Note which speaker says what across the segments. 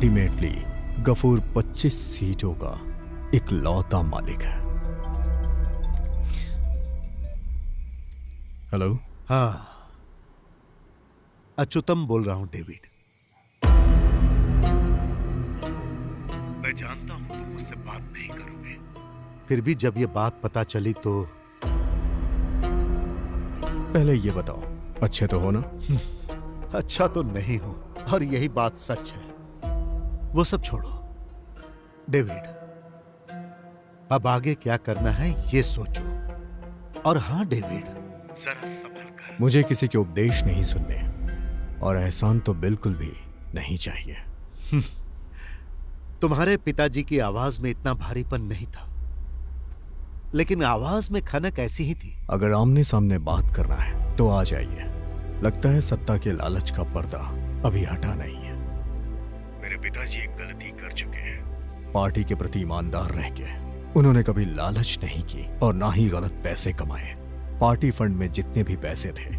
Speaker 1: Ultimately Ghafoor 25 सीटों का इकलौता मालिक है। हेलो।
Speaker 2: हाँ, अच्युतम बोल रहा हूं डेविड। मैं जानता हूं तुम मुझसे बात नहीं करोगे, फिर भी जब ये बात पता चली तो
Speaker 1: पहले ये बताओ, अच्छे तो हो ना?
Speaker 2: अच्छा तो नहीं हूं, और यही बात सच है। वो सब छोड़ो डेविड, अब आगे क्या करना है ये सोचो। और हाँ डेविड, जरा संभल कर।
Speaker 1: मुझे किसी के उपदेश नहीं सुनने, और एहसान तो बिल्कुल भी नहीं चाहिए।
Speaker 2: तुम्हारे पिताजी की आवाज में इतना भारीपन नहीं था, लेकिन आवाज में खनक ऐसी ही थी।
Speaker 1: अगर आमने सामने बात करना है तो आ जाइए। लगता है सत्ता के लालच का पर्दा अभी हटा नहीं है। मेरे पिताजी एक गलती कर चुके हैं। पार्टी के प्रति ईमानदार रह के उन्होंने कभी लालच नहीं की और ना ही गलत पैसे कमाए। पार्टी फंड में जितने भी पैसे थे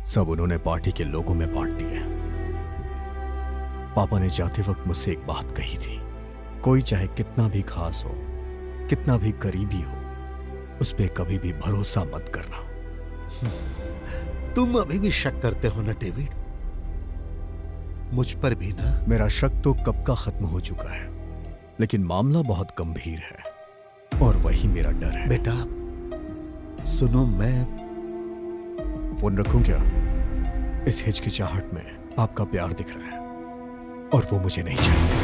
Speaker 1: सब उन्होंने पार्टी के लोगों में बांट दिए। पापा ने जाते वक्त मुझसे एक बात कही थी, कोई चाहे कितना भी खास हो, कितना भी करीबी हो, उस पे कभी भी भरोसा मत करना।
Speaker 2: तुम अभी भी शक करते हो ना डेविड? मुझ पर भी ना?
Speaker 1: मेरा शक तो कब का खत्म हो चुका है, लेकिन मामला बहुत गंभीर है और वही मेरा डर है।
Speaker 2: बेटा सुनो, मैं
Speaker 1: फोन रखूं क्या? इस हिचकिचाहट में आपका प्यार दिख रहा है और वो मुझे नहीं चाहिए।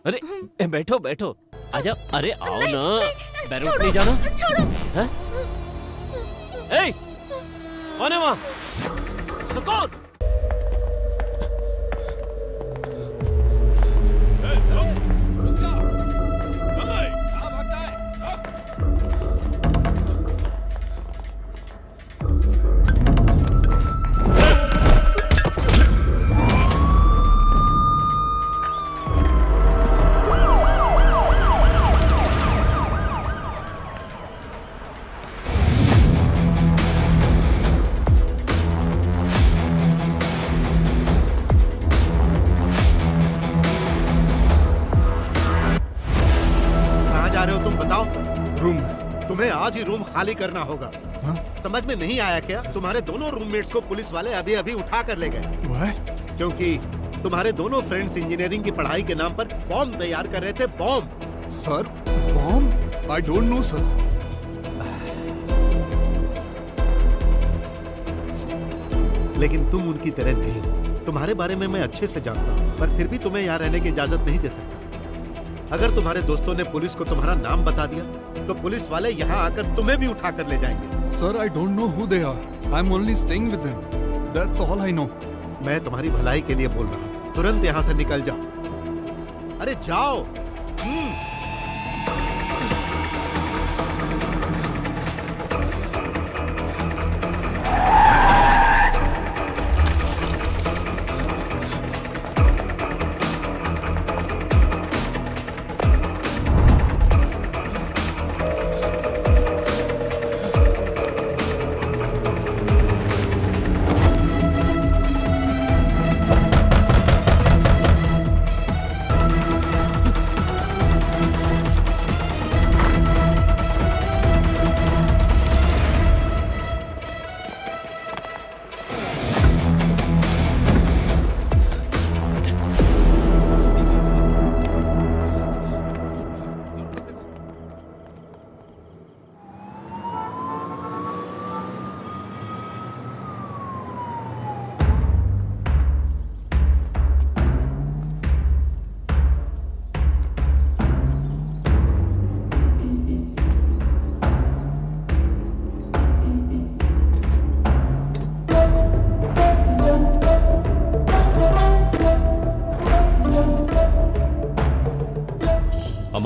Speaker 3: अरे बैठो बैठो, आजा। अरे आओ ना, बैरूट नहीं जाना? हैं? ए, कौन है वहाँ? सुकून।
Speaker 2: तुम्हें आज ही रूम खाली करना होगा।
Speaker 4: हाँ?
Speaker 2: समझ में नहीं आया क्या? तुम्हारे दोनों रूममेट्स को पुलिस वाले अभी अभी उठा कर ले गए, क्योंकि तुम्हारे दोनों फ्रेंड्स इंजीनियरिंग की पढ़ाई के नाम पर बॉम्ब तैयार कर रहे थे। Bomb
Speaker 4: sir, bomb? I don't no sir.
Speaker 2: लेकिन तुम उनकी तरह नहीं हो। तुम्हारे बारे में मैं अच्छे से जानता हूँ, पर फिर भी तुम्हें यहाँ रहने की इजाजत नहीं दे सकता। अगर तुम्हारे दोस्तों ने पुलिस को तुम्हारा नाम बता दिया तो पुलिस वाले यहाँ आकर तुम्हें भी उठा कर ले जाएंगे।
Speaker 4: Sir, I don't know who they are. I am only staying with them, that's all I know.
Speaker 2: मैं तुम्हारी भलाई के लिए बोल रहा हूँ, तुरंत यहाँ से निकल जाओ। अरे जाओ।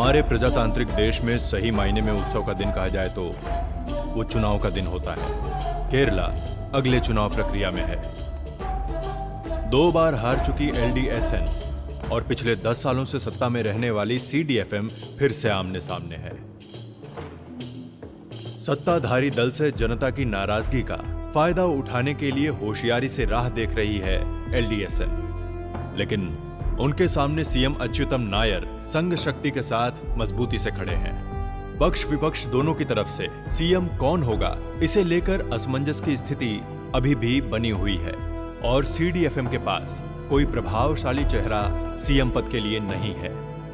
Speaker 5: हमारे प्रजातांत्रिक देश में सही मायने में उत्सव का दिन कहा जाए तो वो चुनाव का दिन होता है। केरला अगले चुनाव प्रक्रिया में है। 2 बार हार चुकी LDSN और पिछले 10 सालों से सत्ता में रहने वाली CDFM फिर से आमने सामने है। सत्ताधारी दल से जनता की नाराजगी का फायदा उठाने के लिए होशियारी से राह देख रही है LDSN, लेकिन उनके सामने सीएम अच्युतम नायर संघ शक्ति के साथ मजबूती से खड़े हैं। पक्ष विपक्ष दोनों की तरफ से सीएम कौन होगा इसे लेकर असमंजस की स्थिति अभी भी बनी हुई है और CDFM के पास कोई प्रभावशाली चेहरा सीएम पद के लिए नहीं है।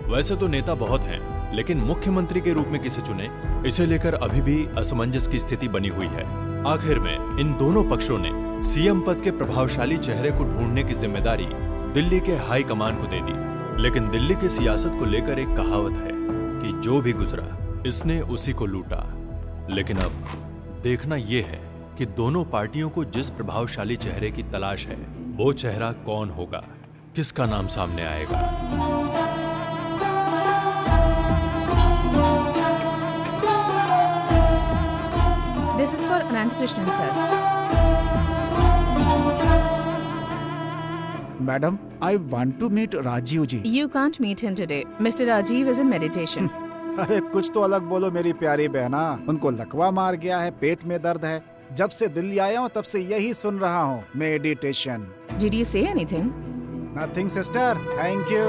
Speaker 5: वैसे तो नेता बहुत हैं, लेकिन मुख्यमंत्री के रूप में किसे चुने इसे लेकर अभी भी असमंजस की स्थिति बनी हुई है। आखिर में इन दोनों पक्षों ने सीएम पद के प्रभावशाली चेहरे को ढूंढने की जिम्मेदारी दिल्ली के हाई कमान को दे दी। लेकिन दिल्ली की सियासत को लेकर एक कहावत है कि जो भी गुजरा इसने उसी को लूटा। लेकिन अब देखना यह है कि दोनों पार्टियों को जिस प्रभावशाली चेहरे की तलाश है वो चेहरा कौन होगा, किसका नाम सामने आएगा।
Speaker 6: This is for Anant Krishnan, sir.
Speaker 7: Madam, I want to meet Rajiv ji.
Speaker 6: You can't meet him today. Mr. Rajiv is in meditation.
Speaker 7: अरे कुछ तो अलग बोलो मेरी प्यारी बहना। उनको लकवा मार गया है, पेट में दर्द है। जब से दिल्ली आया हूँ तब से यही सुन रहा हूँ, meditation.
Speaker 6: Did you say anything?
Speaker 7: Nothing, sister. Thank you.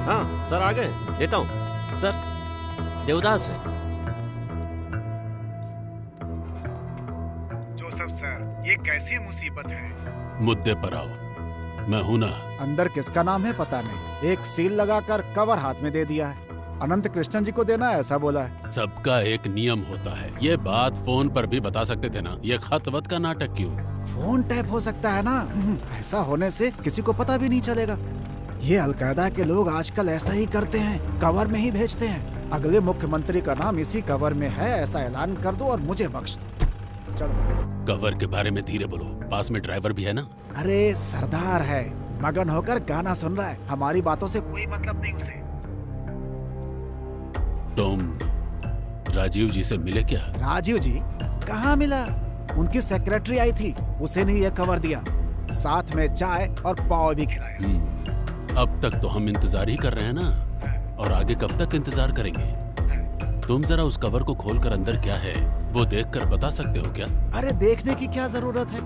Speaker 3: हाँ सर, आ गए। देता हूँ सर। देवदास है।
Speaker 7: जोसेफ सर, ये कैसी मुसीबत है?
Speaker 8: मुद्दे पर आओ, मैं हूं ना।
Speaker 7: अंदर किसका नाम है पता नहीं। एक सील लगाकर कवर हाथ में दे दिया है। अनंत कृष्णन जी को देना है ऐसा बोला है।
Speaker 8: सबका एक नियम होता है। ये बात फोन पर भी बता सकते थे ना। ये खत वत का नाटक क्यों?
Speaker 7: फोन टैप हो सकता है ना। ऐसा होने से किसी को पता भी नहीं चलेगा। ये अलकायदा के लोग आजकल ऐसा ही करते हैं, कवर में ही भेजते हैं। अगले मुख्यमंत्री का नाम इसी कवर में है ऐसा ऐलान कर दो और मुझे बख्श दो। चलो।
Speaker 8: कवर के बारे में धीरे बोलो, पास में ड्राइवर भी है ना।
Speaker 7: अरे सरदार है, मगन होकर गाना सुन रहा है। हमारी बातों से कोई मतलब नहीं उसे।
Speaker 8: तुम राजीव जी से मिले क्या?
Speaker 7: राजीव जी कहाँ मिला? उनकी सेक्रेटरी आई थी, उसे नहीं ये कवर दिया, साथ में चाय और पाव भी खिलाया।
Speaker 8: अब तक तो हम इंतजार ही कर रहे हैं ना, और आगे कब तक इंतजार करेंगे? तुम जरा उस कवर को खोलकर अंदर क्या है वो देखकर बता सकते हो क्या?
Speaker 7: अरे देखने की क्या जरूरत है?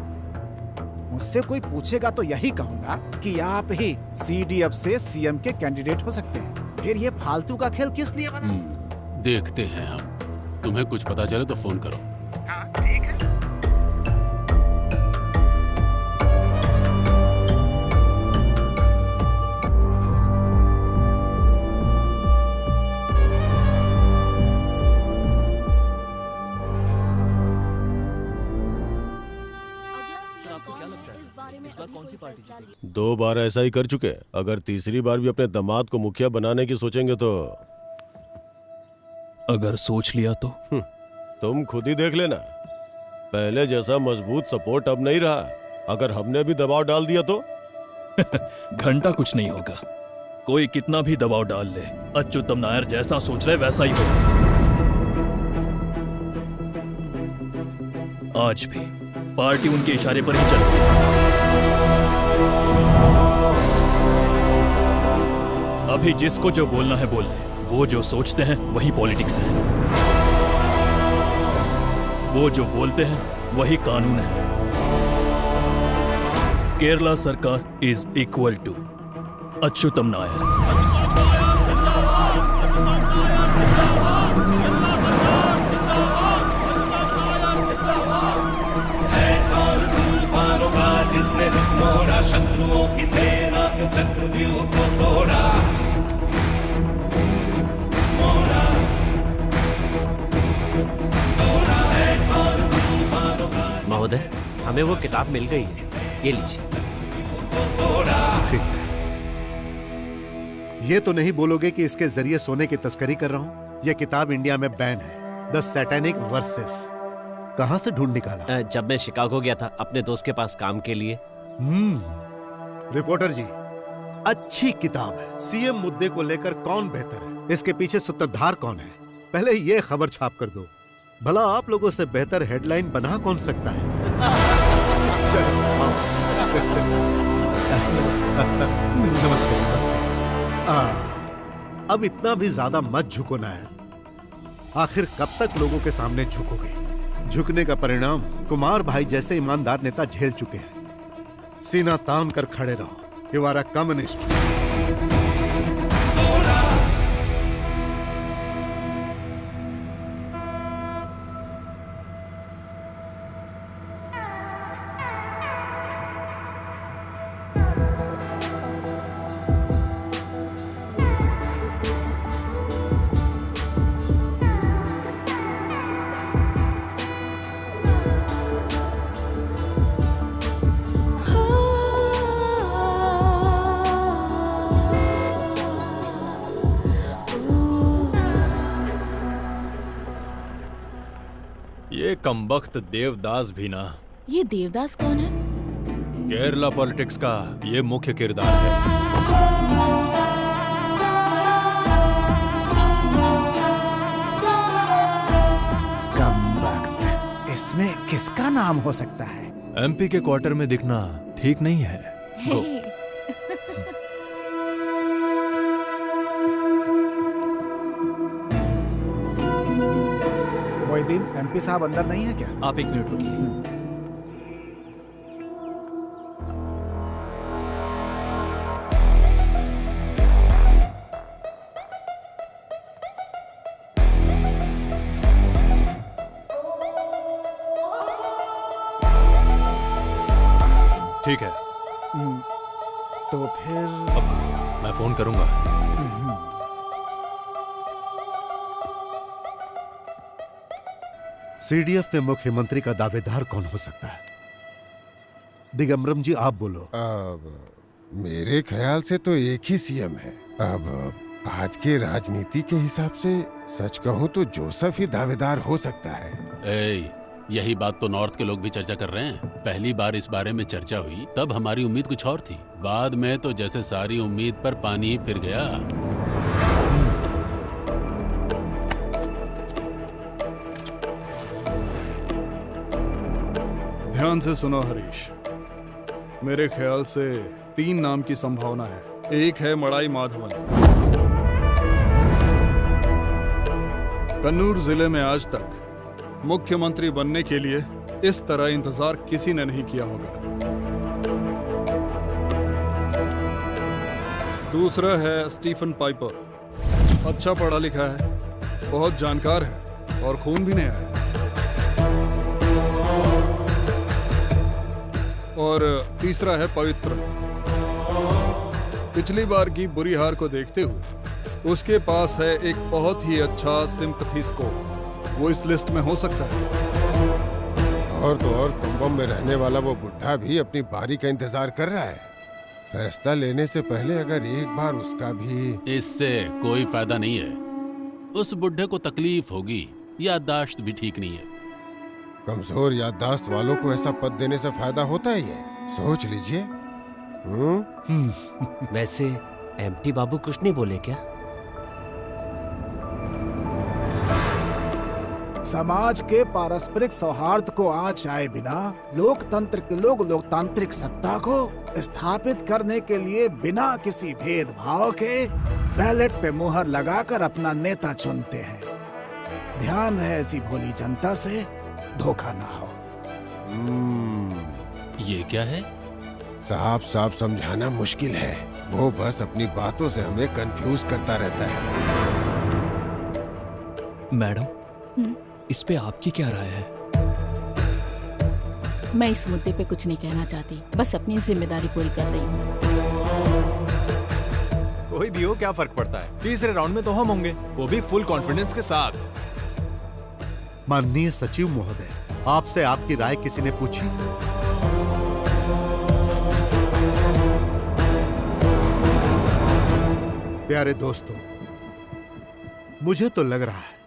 Speaker 7: मुझसे कोई पूछेगा तो यही कहूंगा कि आप ही CDF से CM के कैंडिडेट हो सकते हैं। फिर ये फालतू का खेल किस लिए बना?
Speaker 8: देखते हैं हम। तुम्हें कुछ पता चले तो फोन करो।
Speaker 7: हाँ ठीक है।
Speaker 9: दो बार ऐसा ही कर चुके हैं। अगर तीसरी बार भी अपने दामाद को मुखिया बनाने की सोचेंगे तो
Speaker 1: अगर सोच लिया तो
Speaker 9: तुम खुद ही देख लेना। पहले जैसा मजबूत सपोर्ट अब नहीं रहा। अगर हमने भी दबाव डाल दिया तो
Speaker 1: घंटा कुछ नहीं होगा। कोई कितना भी दबाव डाल ले, अच्युतम नायर जैसा सोच रहे वैसा ही होगा। आज भी पार्टी उनके इशारे पर ही चलती है। अभी जिसको जो बोलना है बोल ले। वो जो सोचते हैं वही पॉलिटिक्स है। वो जो बोलते हैं वही कानून है। केरला सरकार is equal to Achyutam Nair.
Speaker 10: जिसने मोड़ा शत्रुओं की सेना तक
Speaker 3: महोदय, हमें वो किताब मिल गई है, ये लीजिए।
Speaker 2: ठीक है। ये तो नहीं बोलोगे कि इसके जरिए सोने की तस्करी कर रहा हूं? यह किताब इंडिया में बैन है, द सैटेनिक वर्सेस। कहां से ढूंढ निकाला?
Speaker 3: जब मैं शिकागो गया था अपने दोस्त के पास काम के लिए।
Speaker 2: रिपोर्टर जी, अच्छी किताब है। सीएम मुद्दे को लेकर कौन बेहतर है, इसके पीछे सूत्रधार कौन है, पहले ये खबर छाप कर दो। भला आप लोगों से बेहतर हेडलाइन बना कौन सकता है? चलो आओ। नमस्ते नमस्ते। अब इतना भी ज्यादा मत झुको नायक। आखिर कब तक लोगों के सामने झुकोगे? झुकने का परिणाम कुमार भाई जैसे ईमानदार नेता झेल चुके हैं। सीना तान कर खड़े रहो। You are a communist.
Speaker 5: ये कमबख्त देवदास भी ना।
Speaker 10: ये देवदास कौन है?
Speaker 5: केरला पॉलिटिक्स का ये मुख्य किरदार है।
Speaker 7: कमबख्त, इसमें किसका नाम हो सकता है?
Speaker 5: एमपी के क्वार्टर में दिखना ठीक नहीं है। गो।
Speaker 7: मोहिदीन, एमपी साहब अंदर नहीं है क्या?
Speaker 4: आप एक मिनट रुकिए।
Speaker 5: ठीक है,
Speaker 7: तो फिर
Speaker 5: अब मैं फोन करूंगा।
Speaker 2: सीडीएफ में मुख्यमंत्री का दावेदार कौन हो सकता है? दिगंबरम जी, आप बोलो।
Speaker 11: अब मेरे ख्याल से तो एक ही सीएम है। अब आज के राजनीति के हिसाब से सच कहूं तो जोसेफ ही दावेदार हो सकता है।
Speaker 8: यही बात तो नॉर्थ के लोग भी चर्चा कर रहे हैं। पहली बार इस बारे में चर्चा हुई तब हमारी उम्मीद कुछ और थी, बाद में तो जैसे सारी उम्मीद पर पानी ही फिर गया।
Speaker 4: ध्यान से सुनो हरीश, मेरे ख्याल से 3 नाम की संभावना है। एक है मड़ाई माधवन। कन्नूर जिले में आज तक मुख्यमंत्री बनने के लिए इस तरह इंतजार किसी ने नहीं किया होगा। दूसरा है स्टीफन पाइपर। अच्छा पढ़ा लिखा है, बहुत जानकार है और खून भी नहीं आया। और तीसरा है पवित्र। पिछली बार की बुरी हार को देखते हुए उसके पास है एक बहुत ही अच्छा सिंपैथी स्कोर। वो इस लिस्ट में हो सकता है।
Speaker 11: और तो और कुंभम में रहने वाला वो बुढ़ा भी अपनी बारी का इंतजार कर रहा है। फैसला लेने से पहले अगर एक बार उसका भी।
Speaker 8: इससे कोई फायदा नहीं है। उस बुढ़े को तकलीफ होगी, याददाश्त भी ठीक नहीं है।
Speaker 11: कमजोर याददाश्त वालों को ऐसा पद देने से फायदा होता ही है, सोच लीजिए।
Speaker 3: वैसे एमटी बाबू कुछ नहीं बोले क्या?
Speaker 7: समाज के पारस्परिक सौहार्द को आंच आए बिना लोकतंत्र के लोग लोकतांत्रिक सत्ता को स्थापित करने के लिए बिना किसी भेदभाव के बैलेट पे मुहर लगाकर अपना नेता चुनते हैं। ध्यान रहे ऐसी भोली जनता से धोखा ना हो।
Speaker 8: ये क्या है?
Speaker 11: साफ साफ समझाना मुश्किल है, वो बस अपनी बातों से हमें कंफ्यूज करता रहता है।
Speaker 12: मैडम, इस पे आपकी क्या राय है?
Speaker 10: मैं इस मुद्दे पे कुछ नहीं कहना चाहती, बस अपनी जिम्मेदारी पूरी कर रही हूँ।
Speaker 5: कोई भी हो क्या फर्क पड़ता है, तीसरे राउंड में तो हम होंगे, वो भी फुल कॉन्फिडेंस के साथ।
Speaker 2: माननीय सचिव महोदय, आपसे आपकी राय किसी ने पूछी? प्यारे दोस्तों, मुझे तो लग रहा है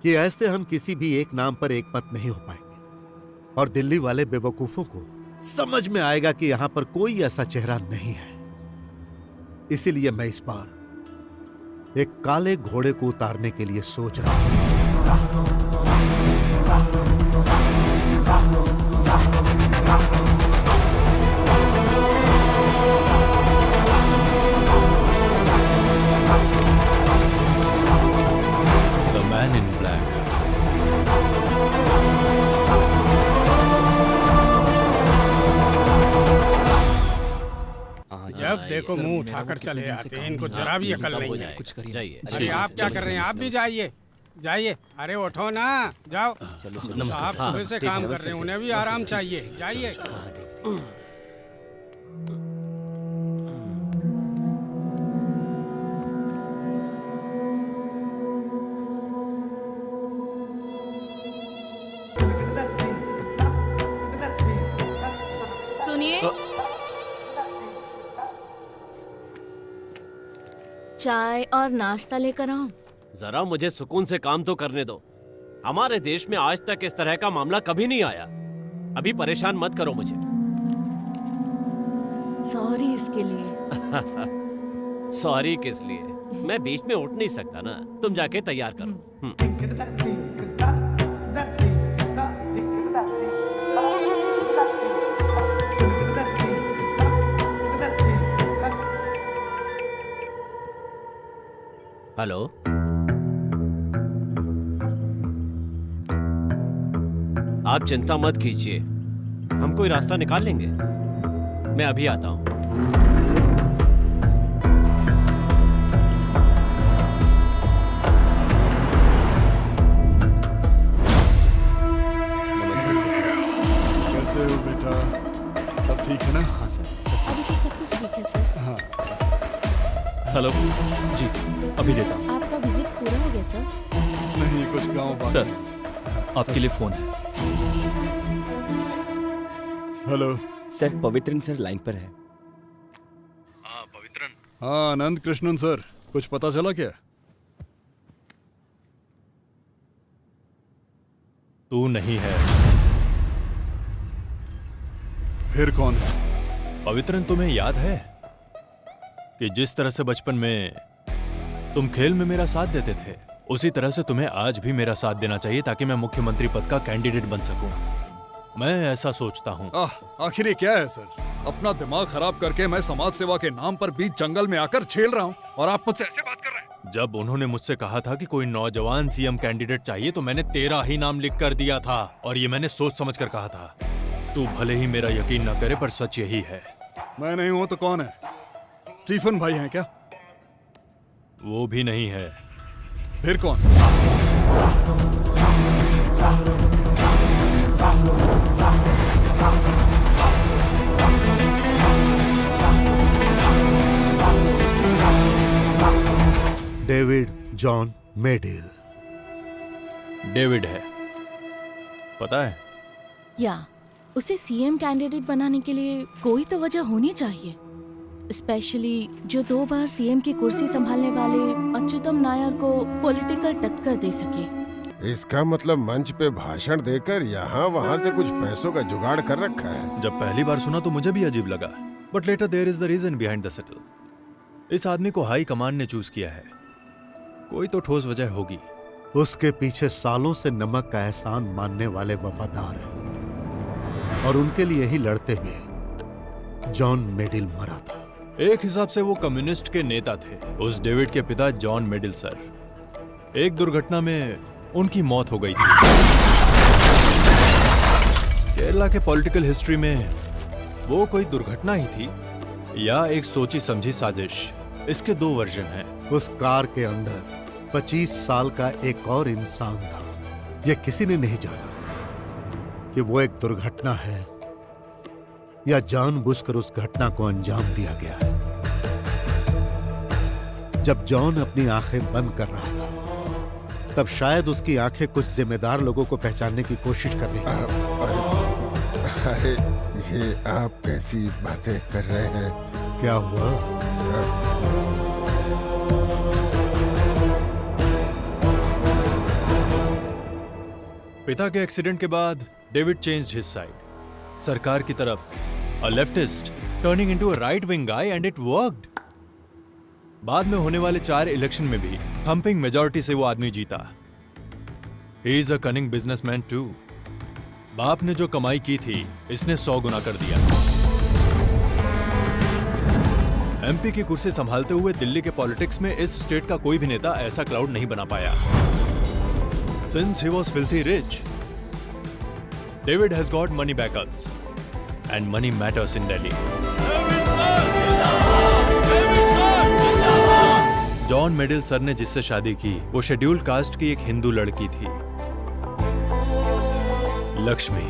Speaker 2: कि ऐसे हम किसी भी एक नाम पर एक मत नहीं हो पाएंगे और दिल्ली वाले बेवकूफों को समझ में आएगा कि यहां पर कोई ऐसा चेहरा नहीं है। इसीलिए मैं इस बार एक काले घोड़े को उतारने के लिए सोच रहा हूं।
Speaker 5: The man in black.
Speaker 10: जब देखो मुंह उठाकर चले आते हैं, इनको जरा भी अकल नहीं है।
Speaker 12: कुछ करिए।
Speaker 3: जाइए।
Speaker 10: अरे आप क्या कर रहे हैं? आप भी जाइए जाइए। अरे उठो ना, जाओ। आप सुबह से काम कर रहे हैं, उन्हें भी आराम चाहिए। जाइए।
Speaker 13: सुनिए, चाय और नाश्ता लेकर आओ।
Speaker 3: जरा मुझे सुकून से काम तो करने दो। हमारे देश में आज तक इस तरह का मामला कभी नहीं आया। अभी परेशान मत करो मुझे।
Speaker 13: सॉरी इसके लिए।
Speaker 3: सॉरी किस लिए? मैं बीच में उठ नहीं सकता ना। तुम जाके तैयार करो। हेलो, आप चिंता मत कीजिए, हम कोई रास्ता निकाल लेंगे। मैं अभी आता हूं।
Speaker 4: कैसे हो बेटा? सब ठीक है ना?
Speaker 12: हाँ सर।
Speaker 13: अभी तो सब कुछ ठीक है सर।
Speaker 4: हाँ।
Speaker 12: हेलो जी, अभी देता हूँ।
Speaker 13: आपका विजिट पूरा हो गया सर?
Speaker 4: नहीं, कुछ गांव बाकी
Speaker 12: सर,
Speaker 4: है।
Speaker 12: आपके लिए फोन है।
Speaker 4: Hello
Speaker 12: sir, Pavithran sir line पर है।
Speaker 5: हाँ पवित्रन।
Speaker 4: हाँ आनंद कृष्णन सर, कुछ पता चला क्या?
Speaker 5: तू नहीं है।
Speaker 4: फिर कौन है?
Speaker 5: पवित्रन, तुम्हें याद है कि जिस तरह से बचपन में तुम खेल में मेरा साथ देते थे, उसी तरह से तुम्हें आज भी मेरा साथ देना चाहिए ताकि मैं मुख्यमंत्री पद का कैंडिडेट बन सकूं। मैं ऐसा सोचता हूं।
Speaker 4: आखिर ये क्या है सर? अपना दिमाग खराब करके मैं समाज सेवा के नाम पर बीच जंगल में आकर झेल रहा हूं और आप मुझसे ऐसे बात कर रहे हैं?
Speaker 5: जब उन्होंने मुझसे कहा था कि कोई नौजवान सीएम कैंडिडेट चाहिए तो मैंने तेरा ही नाम लिख कर दिया था, और ये मैंने सोच समझ कर कहा था। तू भले ही मेरा यकीन न करे, पर सच यही है।
Speaker 4: मैं नहीं हूं तो कौन है? स्टीफन भाई हैं क्या?
Speaker 5: वो भी नहीं है।
Speaker 4: फिर कौन?
Speaker 2: David John मेडिल।
Speaker 5: डेविड है, पता है?
Speaker 13: या उसे सीएम कैंडिडेट बनाने के लिए कोई तो वजह होनी चाहिए, स्पेशली जो 2 बार सीएम की कुर्सी संभालने वाले अच्युतम नायर को पॉलिटिकल टक्कर दे सके।
Speaker 11: इसका मतलब मंच पे भाषण देकर यहाँ वहाँ से कुछ पैसों का जुगाड़ कर रखा है।
Speaker 5: जब पहली बार सुना तो मुझे भी अजीब लगा, but later there is the reason behind the settle. इस आदमी को हाई कमान ने चूज किया है, कोई तो ठोस वजह होगी।
Speaker 2: उसके पीछे सालों से नमक का एहसान मानने वाले वफादार हैं, और उनके लिए ही लड़ते हुए जॉन मेडिल मरा था।
Speaker 5: एक हिसाब से वो कम्युनिस्ट के नेता थे। उस डेविड के पिता जॉन मेडिल सर, एक दुर्घटना में उनकी मौत हो गई थी। केरला के पॉलिटिकल हिस्ट्री में वो कोई दुर्घटना ही थी या एक सोची समझी साजिश, इसके 2 वर्जन हैं।
Speaker 2: उस कार के अंदर 25 साल का एक और इंसान था। यह किसी ने नहीं जाना कि वो एक दुर्घटना है या जानबूझकर उस घटना को अंजाम दिया गया है। जब जॉन अपनी आंखें बंद कर रहा था तब शायद उसकी आंखें कुछ जिम्मेदार लोगों को पहचानने की कोशिश कर रही थी।
Speaker 11: अरे ये आप कैसी बातें कर रहे हैं?
Speaker 2: क्या हुआ?
Speaker 5: पिता के एक्सीडेंट के बाद डेविड चेंज्ड हिज साइड। सरकार की तरफ a leftist turning into a right wing guy and it worked. बाद में होने वाले 4 इलेक्शन में भी थंपिंग मेजॉरिटी से वो आदमी जीता। He is a cunning businessman too. बाप ने जो कमाई की थी इसने 100 गुना कर दिया। एमपी की कुर्सी संभालते हुए दिल्ली के पॉलिटिक्स में इस स्टेट का कोई भी नेता ऐसा क्लाउड नहीं बना पाया। Since he was filthy rich, David has got money backups and money matters in Delhi. John Medill sir ने जिससे शादी की वो शेड्यूल्ड कास्ट की एक हिंदू लड़की थी, Lakshmi.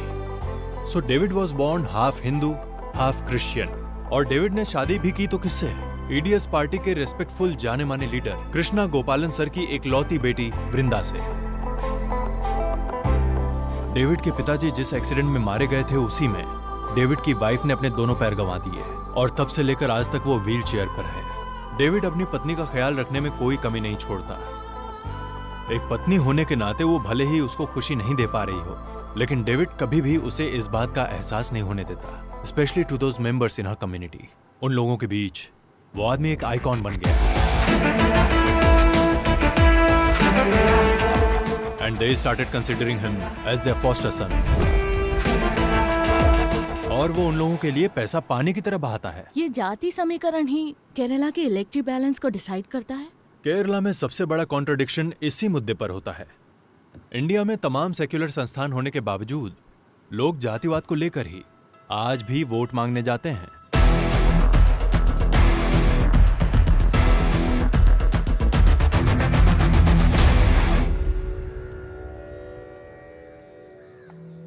Speaker 5: So David was born half Hindu half Christian. और डेविड ने शादी भी की तो किससे? ईडीएस पार्टी के रेस्पेक्टफुल जाने माने लीडर कृष्णा गोपालन सर की एकलौती बेटी वृंदा से। डेविड के पिताजी जिस एक्सीडेंट में मारे गए थे उसी में डेविड की वाइफ ने अपने दोनों पैर गंवा दिए और तब से लेकर आज तक वो व्हील चेयर पर है। डेविड अपनी पत्नी का ख्याल रखने में कोई कमी नहीं छोड़ता। एक पत्नी होने के नाते वो भले ही उसको खुशी नहीं दे पा रही हो, लेकिन डेविड कभी भी उसे इस बात का एहसास नहीं होने देता, specially to those members in her community. उन लोगों के बीच वो आदमी एक आइकॉन बन गया and they started considering him as their foster son. और वो उन लोगों के लिए पैसा पानी की तरह बहाता है।
Speaker 13: ये जाति समीकरण ही केरला के इलेक्ट्रिक बैलेंस को डिसाइड करता है।
Speaker 5: केरला में सबसे बड़ा कॉन्ट्रडिक्शन इसी मुद्दे पर होता है। इंडिया में तमाम सेक्युलर संस्थान होने के बावजूद लोग जातिवाद को लेकर ही आज भी वोट मांगने जाते हैं।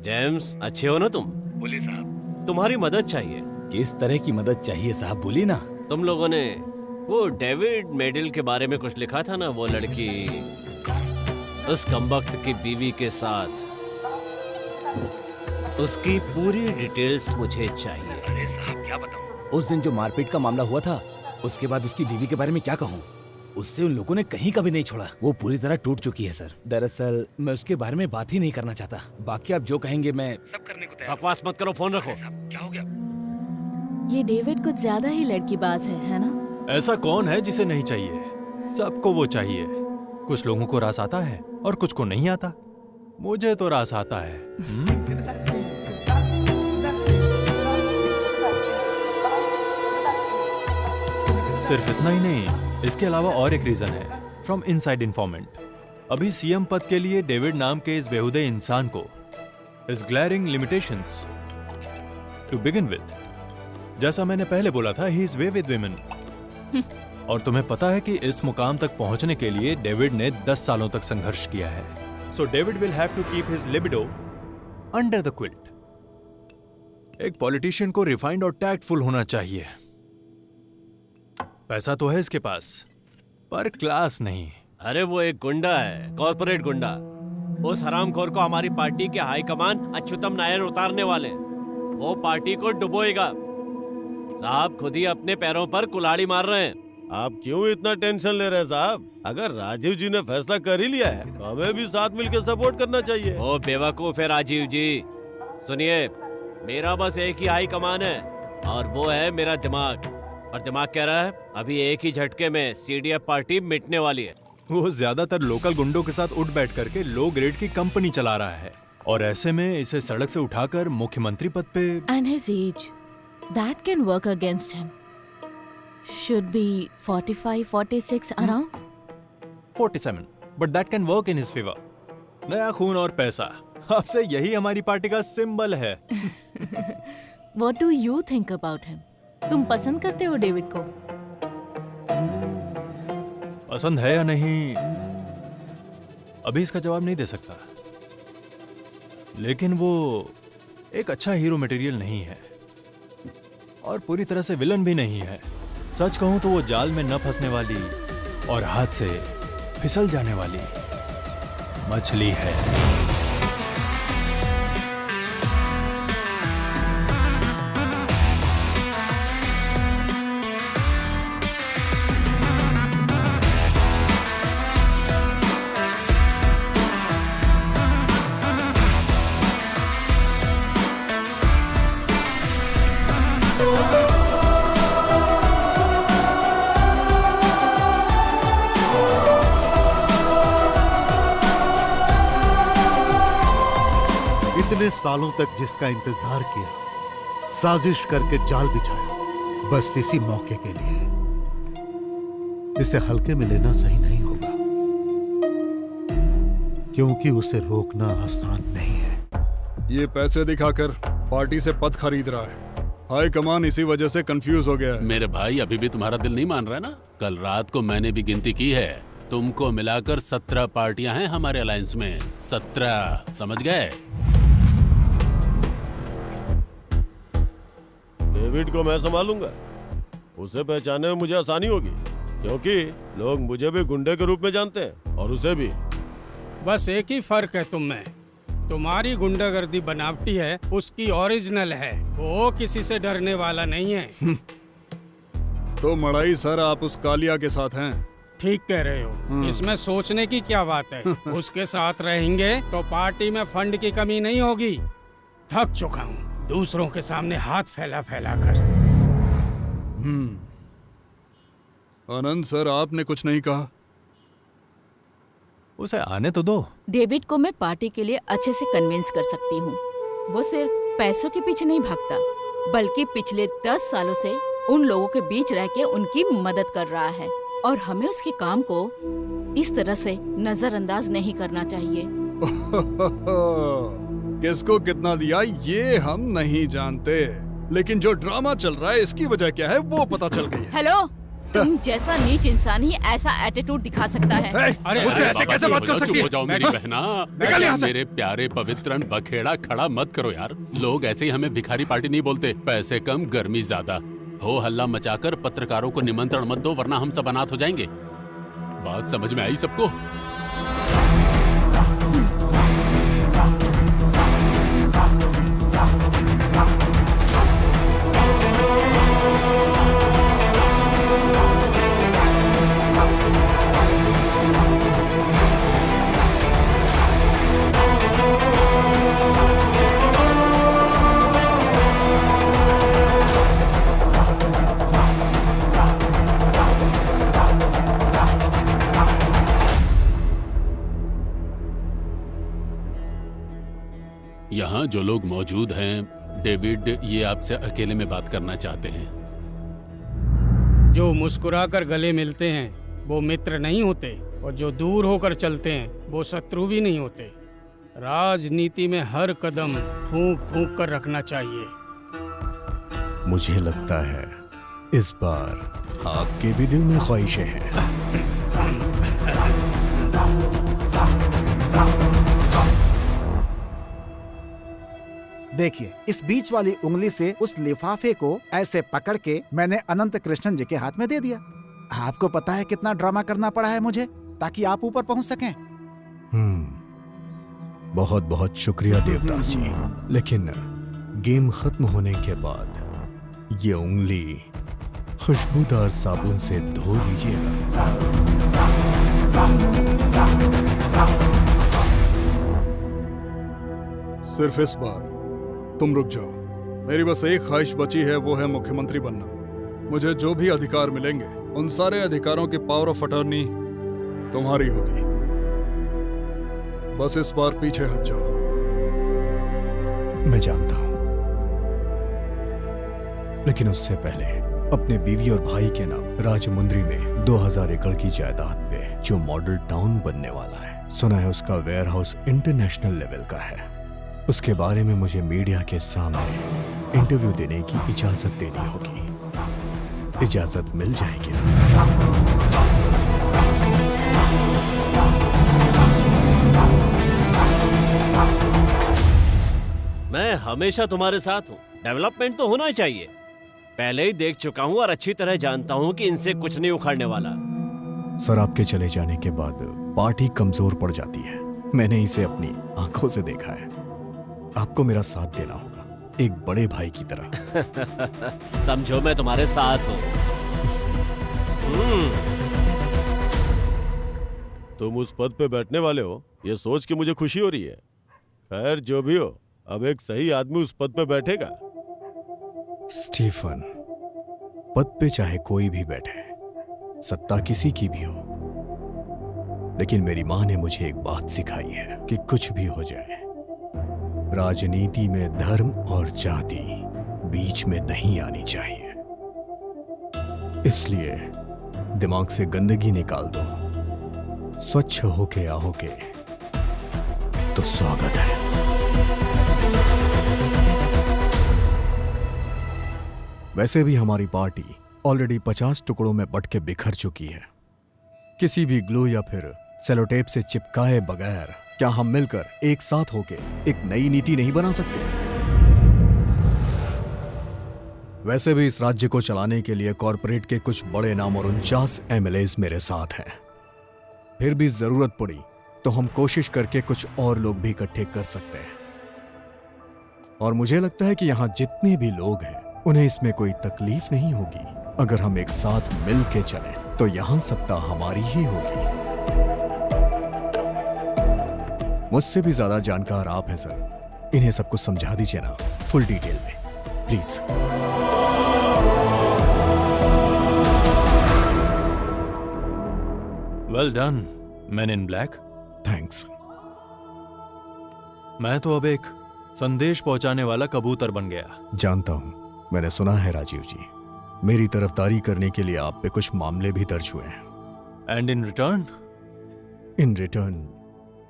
Speaker 3: जेम्स, अच्छे हो ना तुम?
Speaker 12: बोलिए साहब।
Speaker 3: तुम्हारी मदद चाहिए।
Speaker 12: किस तरह की मदद चाहिए साहब, बोलिए ना।
Speaker 3: तुम लोगों ने वो डेविड मेडिल के बारे में कुछ लिखा था ना, वो लड़की उस कमबख्त की बीवी के साथ, उसकी पूरी डिटेल्स मुझे चाहिए।
Speaker 12: अरे साहब क्या बताऊं? उस दिन जो मारपीट का मामला हुआ था उसके बाद उसकी बीवी के बारे में क्या कहूँ? उससे उन लोगों ने कहीं का भी नहीं छोड़ा। वो पूरी तरह टूट चुकी है सर। दरअसल मैं उसके बारे में बात ही नहीं करना चाहता। बाकी आप जो कहेंगे मैं सब करने को तैयार।
Speaker 3: बकवास मत करो, फोन रखो।
Speaker 12: क्या हो गया?
Speaker 13: ये डेविड कुछ ज्यादा ही लड़कीबाज है ना?
Speaker 5: ऐसा कौन है जिसे नहीं चाहिए? सबको वो चाहिए। कुछ लोगों को रास आता है और कुछ को नहीं आता। मुझे तो रास आता है। सिर्फ इतना ही नहीं, इसके अलावा और एक रीजन है फ्रॉम इनसाइड इन्फॉर्मेंट। अभी सीएम पद के लिए डेविड नाम के इस बेहुदे इंसान को इस glaring limitations to begin with. जैसा मैंने पहले बोला था, he is way with women. और तुम्हें पता है कि इस मुकाम तक पहुंचने के लिए डेविड ने 10 सालों तक संघर्ष किया है। So David will have to keep his libido under the quilt. एक पॉलिटिशियन को रिफाइंड और टैक्टफुल होना चाहिए। पैसा तो है इसके पास, पर क्लास नहीं।
Speaker 3: अरे वो एक गुंडा है, कॉर्पोरेट गुंडा। उस हरामखोर को हमारी पार्टी के हाईकमान अच्युतम नायर उतारने वाले। वो पार्टी को डुबोएगा। साहब खुद ही अपने पैरों पर कुल्हाड़ी मार रहे हैं।
Speaker 9: आप क्यों इतना टेंशन ले रहे हैं साहब? अगर राजीव जी ने फैसला कर ही लिया है तो हमें भी साथ मिलकर सपोर्ट करना चाहिए।
Speaker 3: ओ बेवकूफ है राजीव जी। सुनिए, मेरा बस एक ही हाई कमान है और वो है मेरा दिमाग। और दिमाग कह रहा है अभी एक ही झटके में सीडीएफ पार्टी मिटने वाली है।
Speaker 5: वो ज्यादातर लोकल गुंडों के साथ उठ बैठ करके लो ग्रेड की कंपनी चला रहा है और ऐसे में इसे सड़क से उठाकर मुख्यमंत्री पद पे।
Speaker 13: And his age, that can work against him. Should be 45, 46 around.
Speaker 5: 47, but that can work in his favor. नया खून और पैसा, आपसे यही हमारी पार्टी का सिंबल है।
Speaker 13: What do you think about him? तुम पसंद करते हो डेविड को?
Speaker 5: पसंद है या नहीं अभी इसका जवाब नहीं दे सकता, लेकिन वो एक अच्छा हीरो मटेरियल नहीं है और पूरी तरह से विलन भी नहीं है। सच कहूं तो वो जाल में न फंसने वाली और हाथ से फिसल जाने वाली मछली है।
Speaker 2: इतने सालों तक जिसका इंतजार किया, साजिश करके जाल बिछाया, बस इसी मौके के लिए। इसे हल्के में लेना सही नहीं होगा, क्योंकि उसे रोकना आसान नहीं है।
Speaker 4: ये पैसे दिखाकर पार्टी से पद खरीद रहा है। हाई कमान इसी वजह से कंफ्यूज हो गया है।
Speaker 8: मेरे भाई अभी भी तुम्हारा दिल नहीं मान रहा है ना? कल रात को मैंने भी गिनती की है, तुमको मिलाकर 17 पार्टियां हैं हमारे अलायंस में। 17, समझ गए?
Speaker 9: डेविड को मैं संभालूंगा। उसे पहचानने में मुझे आसानी होगी, क्योंकि लोग मुझे भी गुंडे के रूप में जानते हैं और उसे भी।
Speaker 10: बस एक ही फर्क है तुम में, तुम्हारी गुंडागर्दी बनावटी है, उसकी ओरिजिनल है। वो किसी से डरने वाला नहीं है।
Speaker 4: तो मड़ाई सर, आप उस कालिया के साथ हैं।
Speaker 10: ठीक कह रहे हो, इसमें सोचने की क्या बात है। उसके साथ रहेंगे तो पार्टी में फंड की कमी नहीं होगी। थक चुका हूँ दूसरों के सामने हाथ फैला फैला कर।
Speaker 4: आनंद सर, आपने कुछ नहीं कहा।
Speaker 5: उसे आने तो दो।
Speaker 6: डेविड को मैं पार्टी के लिए अच्छे से कन्विंस कर सकती हूँ। वो सिर्फ पैसों के पीछे नहीं भागता, बल्कि पिछले 10 सालों से उन लोगों के बीच रह के उनकी मदद कर रहा है, और हमें उसके काम को इस तरह से नजरअंदाज नहीं करना चाहिए।
Speaker 4: किसको कितना दिया ये हम नहीं जानते, लेकिन जो ड्रामा चल रहा है इसकी वजह क्या है वो पता चल गई है।
Speaker 6: हेलो, तुम जैसा नीच इंसान ही ऐसा एटीट्यूड दिखा सकता है।
Speaker 4: अरे मुझसे ऐसे कैसे बात कर सकती है?
Speaker 8: हो जाओ मेरी बहना। मेरे प्यारे पवित्र बखेड़ा खड़ा मत करो यार। लोग ऐसे ही हमें भिखारी पार्टी नहीं बोलते। पैसे कम, गर्मी ज्यादा। हो हल्ला मचाकर पत्रकारों को निमंत्रण मत दो, वरना हम सब अनाथ हो जाएंगे। बात समझ में आई सबको? यहाँ जो लोग मौजूद हैं, डेविड ये आपसे अकेले में बात करना चाहते हैं।
Speaker 10: जो मुस्कुराकर गले मिलते हैं वो मित्र नहीं होते, और जो दूर होकर चलते हैं वो शत्रु भी नहीं होते। राजनीति में हर कदम फूंक फूंक कर रखना चाहिए।
Speaker 1: मुझे लगता है इस बार आपके भी दिल में ख्वाहिशें हैं।
Speaker 7: देखिए, इस बीच वाली उंगली से उस लिफाफे को ऐसे पकड़ के मैंने अनंत कृष्णन जी के हाथ में दे दिया। आपको पता है कितना ड्रामा करना पड़ा है मुझे, ताकि आप ऊपर पहुंच सकें।
Speaker 1: बहुत बहुत शुक्रिया देवदास जी, लेकिन गेम खत्म होने के बाद ये उंगली खुशबूदार साबुन से धो लीजिएगा।
Speaker 4: सिर्फ इस बार तुम रुक जाओ। मेरी बस एक ख्वाहिश बची है, वो है मुख्यमंत्री बनना। मुझे जो भी अधिकार मिलेंगे उन सारे अधिकारों की पावर ऑफ अटॉर्नी तुम्हारी होगी। बस इस बार पीछे हट जाओ।
Speaker 1: मैं जानता हूं, लेकिन उससे पहले अपने बीवी और भाई के नाम राजमुंद्री में 2000 एकड़ की जायदाद पे जो मॉडल टाउन बनने वाला है, सुना है उसका वेयर हाउस इंटरनेशनल लेवल का है। उसके बारे में मुझे मीडिया के सामने इंटरव्यू देने की इजाजत देनी होगी। इजाजत मिल जाएगी?
Speaker 3: मैं हमेशा तुम्हारे साथ हूँ। डेवलपमेंट तो होना चाहिए। पहले ही देख चुका हूँ और अच्छी तरह जानता हूँ कि इनसे कुछ नहीं उखाड़ने वाला।
Speaker 1: सर, आपके चले जाने के बाद पार्टी कमजोर पड़ जाती है। मैंने इसे अपनी आंखों से देखा है। आपको मेरा साथ देना होगा, एक बड़े भाई की तरह।
Speaker 3: समझो मैं तुम्हारे साथ हूँ।
Speaker 9: तुम उस पद पे बैठने वाले हो, ये सोच के मुझे खुशी हो रही है। खैर जो भी हो, अब एक सही आदमी उस पद पे बैठेगा।
Speaker 1: स्टीफन, पद पे चाहे कोई भी बैठे, सत्ता किसी की भी हो, लेकिन मेरी मां ने मुझे एक बात सिखाई है कि कुछ भी हो जाए, राजनीति में धर्म और जाति बीच में नहीं आनी चाहिए। इसलिए दिमाग से गंदगी निकाल दो, स्वच्छ होके आओगे तो स्वागत है। वैसे भी हमारी पार्टी ऑलरेडी 50 टुकड़ों में बट के बिखर चुकी है। किसी भी ग्लू या फिर सेलोटेप से चिपकाए बगैर क्या हम मिलकर एक साथ होके एक नई नीति नहीं बना सकते? वैसे भी इस राज्य को चलाने के लिए कॉरपोरेट के कुछ बड़े नाम और 49 एमएलएज मेरे साथ हैं। फिर भी जरूरत पड़ी तो हम कोशिश करके कुछ और लोग भी इकट्ठे कर सकते हैं। और मुझे लगता है कि यहां जितने भी लोग हैं उन्हें इसमें कोई तकलीफ नहीं होगी। अगर हम एक साथ मिल के चलें तो यहां सत्ता हमारी ही होगी। मुझसे भी ज्यादा जानकार आप हैं सर, इन्हें सब कुछ समझा दीजिए ना, फुल डिटेल में please.
Speaker 5: Well done man in black.
Speaker 1: Thanks.
Speaker 5: मैं तो अब एक संदेश पहुंचाने वाला कबूतर बन गया।
Speaker 1: जानता हूं, मैंने सुना है राजीव जी, मेरी तरफदारी करने के लिए आप पे कुछ मामले भी दर्ज हुए हैं।
Speaker 5: And in return?
Speaker 1: In return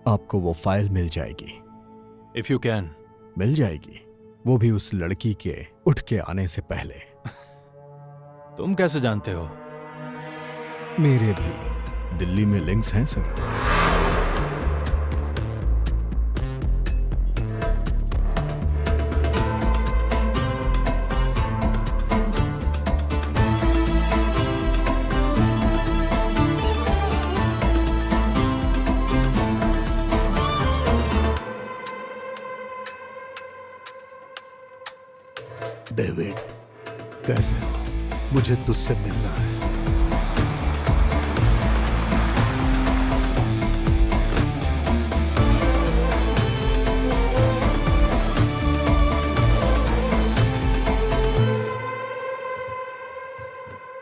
Speaker 1: आपको वो फाइल मिल जाएगी।
Speaker 5: If you can.
Speaker 1: मिल जाएगी, वो भी उस लड़की के उठ के आने से पहले।
Speaker 5: तुम कैसे जानते हो?
Speaker 1: मेरे भी दिल्ली में लिंक्स हैं सर।
Speaker 2: डेविड, कैसे हो? मुझे तुझसे मिलना है।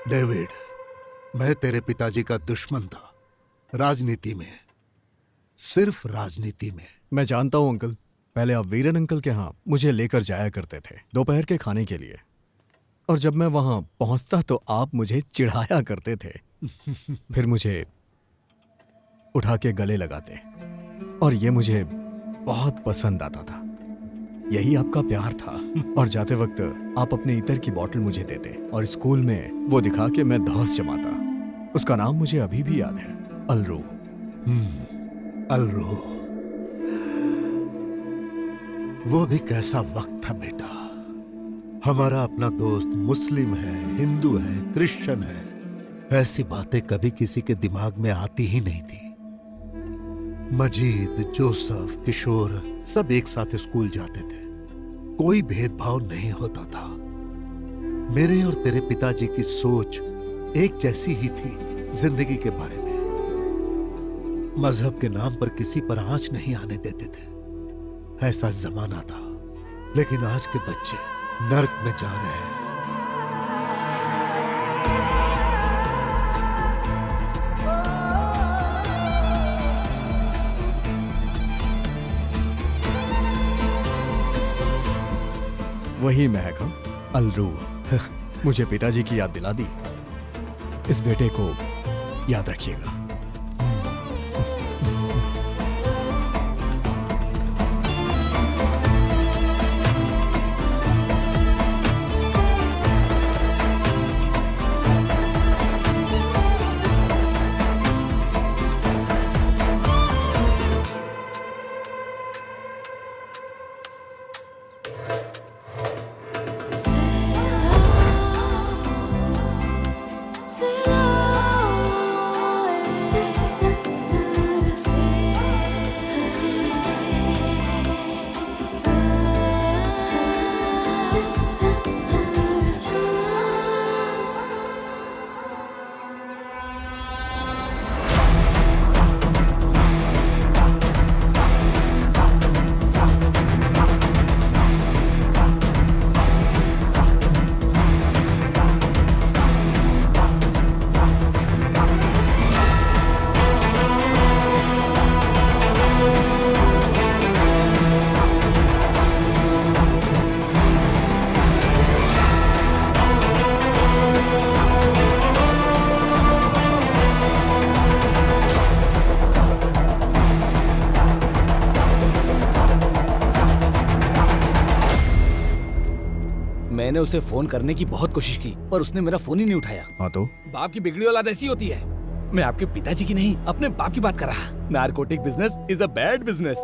Speaker 2: डेविड, मैं तेरे पिताजी का दुश्मन था, राजनीति में, सिर्फ राजनीति में।
Speaker 1: मैं जानता हूं अंकल, पहले आप वीरन अंकल के यहाँ मुझे लेकर जाया करते थे दोपहर के खाने के लिए, और जब मैं वहां पहुंचता तो आप मुझे चिढ़ाया करते थे। फिर मुझे उठा के गले लगाते, और ये मुझे बहुत पसंद आता था। यही आपका प्यार था। और जाते वक्त आप अपने इतर की बोतल मुझे देते, और स्कूल में वो दिखा के मैं धौंस जमाता। उसका नाम मुझे अभी भी याद है, अलरू।
Speaker 2: अलरू, वो भी कैसा वक्त था बेटा। हमारा अपना दोस्त मुस्लिम है, हिंदू है, क्रिश्चियन है, ऐसी बातें कभी किसी के दिमाग में आती ही नहीं थी। मजीद, जोसेफ, किशोर सब एक साथ स्कूल जाते थे, कोई भेदभाव नहीं होता था। मेरे और तेरे पिताजी की सोच एक जैसी ही थी जिंदगी के बारे में। मजहब के नाम पर किसी पर आंच नहीं आने देते थे, ऐसा जमाना था। लेकिन आज के बच्चे नर्क में जा रहे हैं।
Speaker 1: वही महक, अलरू। मुझे पिताजी की याद दिला दी। इस बेटे को याद रखिएगा।
Speaker 12: मैंने उसे फोन करने की बहुत कोशिश की पर उसने मेरा फोन ही नहीं उठाया।
Speaker 1: हाँ तो
Speaker 12: बाप की बिगड़ी औलाद ऐसी होती है। मैं आपके पिताजी की नहीं अपने बाप की बात कर रहा। Narcotic business is a bad business.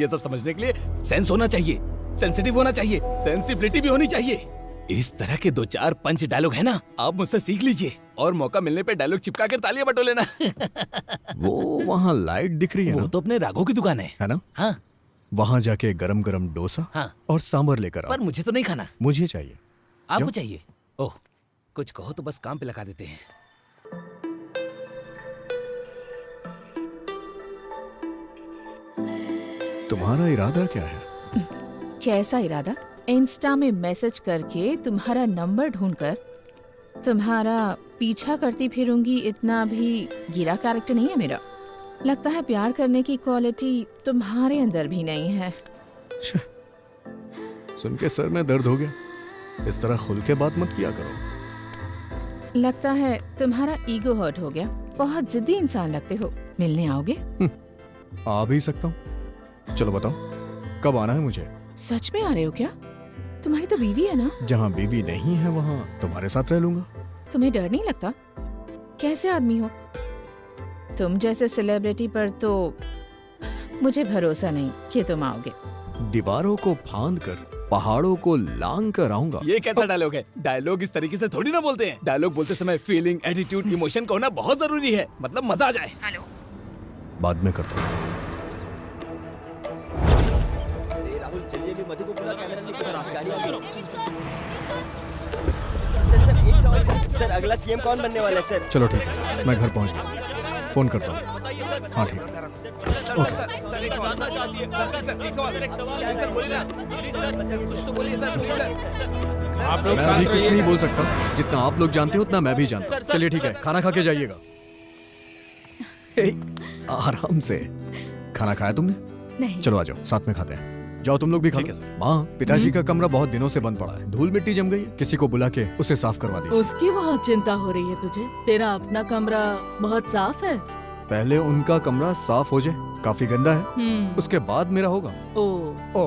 Speaker 12: ये सब समझने के लिए सेंस होना चाहिए, सेंसिटिव होना चाहिए, सेंसिबिलिटी भी होनी चाहिए। इस तरह के 2-4 पंच डायलॉग है ना, आप मुझसे सीख लीजिए और मौका मिलने पे डायलॉग चिपका कर तालियां बटो लेना।
Speaker 1: वो वहाँ लाइट दिख रही है
Speaker 12: वो
Speaker 1: ना?
Speaker 12: तो अपने राघव की दुकान है
Speaker 1: ना?
Speaker 12: हाँ
Speaker 1: वहाँ जाके गरम गरम डोसा
Speaker 12: हाँ।
Speaker 1: और सांभर लेकर आओ।
Speaker 12: पर मुझे तो नहीं खाना।
Speaker 1: मुझे चाहिए।
Speaker 12: आपको
Speaker 1: जाओ।
Speaker 12: चाहिए? ओह, कुछ कहो तो बस काम पे लगा देते हैं।
Speaker 1: तुम्हारा इरादा क्या है?
Speaker 6: कैसा इरादा? इंस्टा में मैसेज करके तुम्हारा नंबर ढूंढकर तुम्हारा पीछा करती फिरूंगी, इतना भी गिरा कैरेक्टर नहीं है मेरा। लगता है प्यार करने की क्वालिटी तुम्हारे अंदर भी नहीं है।
Speaker 1: सुन के सर में दर्द हो गया। इस तरह खुल के बात मत किया करो।
Speaker 6: लगता है तुम्हारा ईगो हर्ट हो गया। बहुत जिद्दी इंसान लगते हो। मिलने आओगे?
Speaker 1: आ भी सकता हूँ। चलो बताओ कब आना है मुझे?
Speaker 6: सच में आ रहे हो क्या? तुम्हारी तो बीवी है ना?
Speaker 1: जहाँ बीवी नहीं है वहाँ तुम्हारे साथ रह लूंगा।
Speaker 6: तुम्हें डर नहीं लगता? कैसे आदमी हो तुम? जैसे सेलिब्रिटी पर तो मुझे भरोसा नहीं कि तुम आओगे।
Speaker 1: दीवारों को फांद कर पहाड़ों को लांग कर आऊंगा।
Speaker 12: ये कैसा डायलॉग है? डायलॉग इस तरीके से थोड़ी ना बोलते हैं। डायलॉग बोलते समय फीलिंग, एटीट्यूड, इमोशन का होना बहुत जरूरी है। मतलब मजा आ जाए।
Speaker 6: हेलो,
Speaker 1: बाद में करता हूँ।
Speaker 14: सर अगला सीएम कौन बनने वाला है सर?
Speaker 1: चलो ठीक है, मैं घर पहुँच गया। फोन करता हूँ। हाँ ठीक है।
Speaker 10: आप लोग
Speaker 1: मैं अभी कुछ नहीं बोल सकता। जितना आप लोग जानते हो उतना मैं भी जानता हूँ। चलिए ठीक है, खाना खा के जाइएगा। आराम से। खाना खाया तुमने?
Speaker 6: नहीं।
Speaker 1: चलो आ जाओ, साथ में खाते हैं। जाओ तुम लोग भी खा लो। माँ, पिताजी का कमरा बहुत दिनों से बंद पड़ा है। धूल मिट्टी जम गई है। किसी को बुला के उसे साफ करवा दीजिए।
Speaker 13: उसकी बहुत चिंता हो रही है तुझे। तेरा अपना कमरा बहुत साफ है।
Speaker 1: पहले उनका कमरा साफ हो जाए। काफी गंदा है, उसके बाद मेरा होगा।
Speaker 13: ओ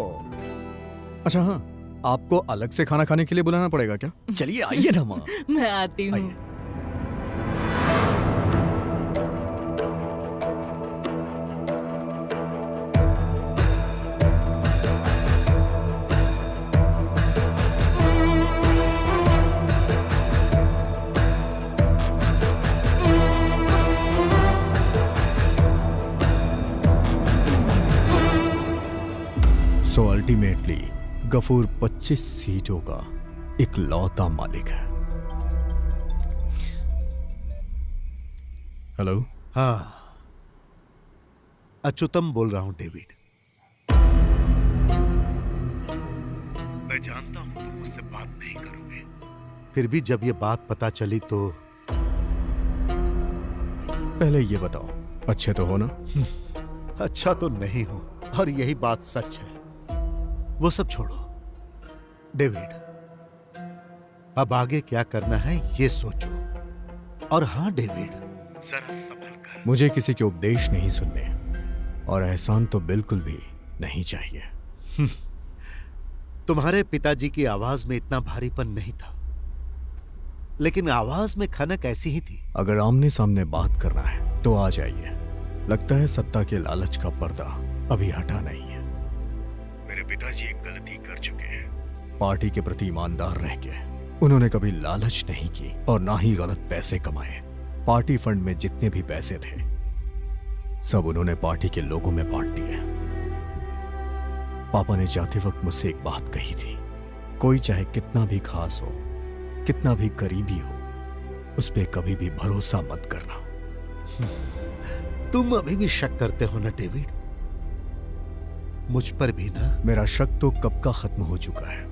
Speaker 1: अच्छा हाँ, आपको अलग से खाना खाने के लिए बुलाना पड़ेगा क्या? चलिए आइए ना माँ।
Speaker 13: मैं आती हूँ।
Speaker 1: सो अल्टीमेटली गफूर 25 सीटों का इकलौता मालिक है। हेलो।
Speaker 2: हाँ, अच्युतम बोल रहा हूं डेविड। मैं जानता हूं तुम मुझसे बात नहीं करोगे, फिर भी जब ये बात पता चली तो
Speaker 1: पहले ये बताओ, अच्छे तो हो ना?
Speaker 2: अच्छा तो नहीं हूं, और यही बात सच है। वो सब छोड़ो डेविड, अब आगे क्या करना है ये सोचो। और हाँ डेविड, जरा संभल कर।
Speaker 1: मुझे किसी के उपदेश नहीं सुनने, और एहसान तो बिल्कुल भी नहीं चाहिए।
Speaker 2: तुम्हारे पिताजी की आवाज में इतना भारीपन नहीं था, लेकिन आवाज में खनक ऐसी ही थी।
Speaker 1: अगर आमने सामने बात करना है तो आ जाइए। लगता है सत्ता के लालच का पर्दा अभी हटा नहीं है। मेरे पिताजी एक गलती कर चुके हैं। पार्टी के प्रति ईमानदार रह के उन्होंने कभी लालच नहीं की और ना ही गलत पैसे कमाए। पार्टी फंड में जितने भी पैसे थे सब उन्होंने पार्टी के लोगों में बांट दिए। पापा ने जाते वक्त मुझसे एक बात कही थी, कोई चाहे कितना भी खास हो, कितना भी करीबी हो, उस पे कभी भी भरोसा मत करना।
Speaker 2: तुम अभी भी शक करते हो ना डेविड? मुझ पर भी ना?
Speaker 1: मेरा शक तो कब का खत्म हो चुका है,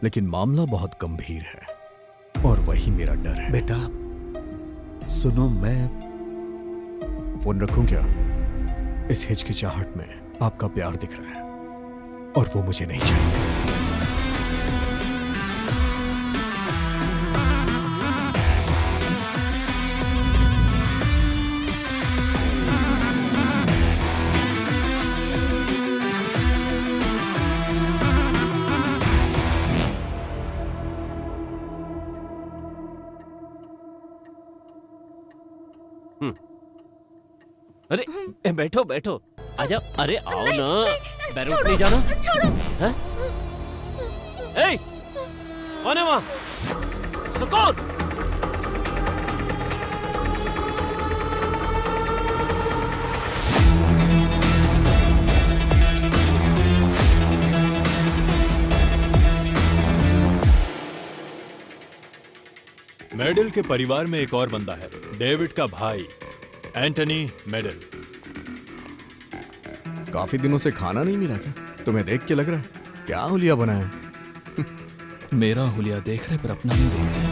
Speaker 1: लेकिन मामला बहुत गंभीर है और वही मेरा डर है।
Speaker 2: बेटा सुनो, मैं
Speaker 1: फोन रखूं क्या? इस हिचकिचाहट में आपका प्यार दिख रहा है और वो मुझे नहीं चाहिए।
Speaker 3: अरे बैठो बैठो, आजा। अरे आओ ना, बैरूट नहीं जाना? हैं? ए, कौन है वहाँ? सुकून।
Speaker 5: मेडल के परिवार में एक और बंदा है, डेविड का भाई एंटनी मेडल।
Speaker 1: काफी दिनों से खाना नहीं मिला क्या? तुम्हें देख के लग रहा है क्या हुलिया बना है?
Speaker 12: मेरा हुलिया देख रहे पर अपना नहीं देख रहे।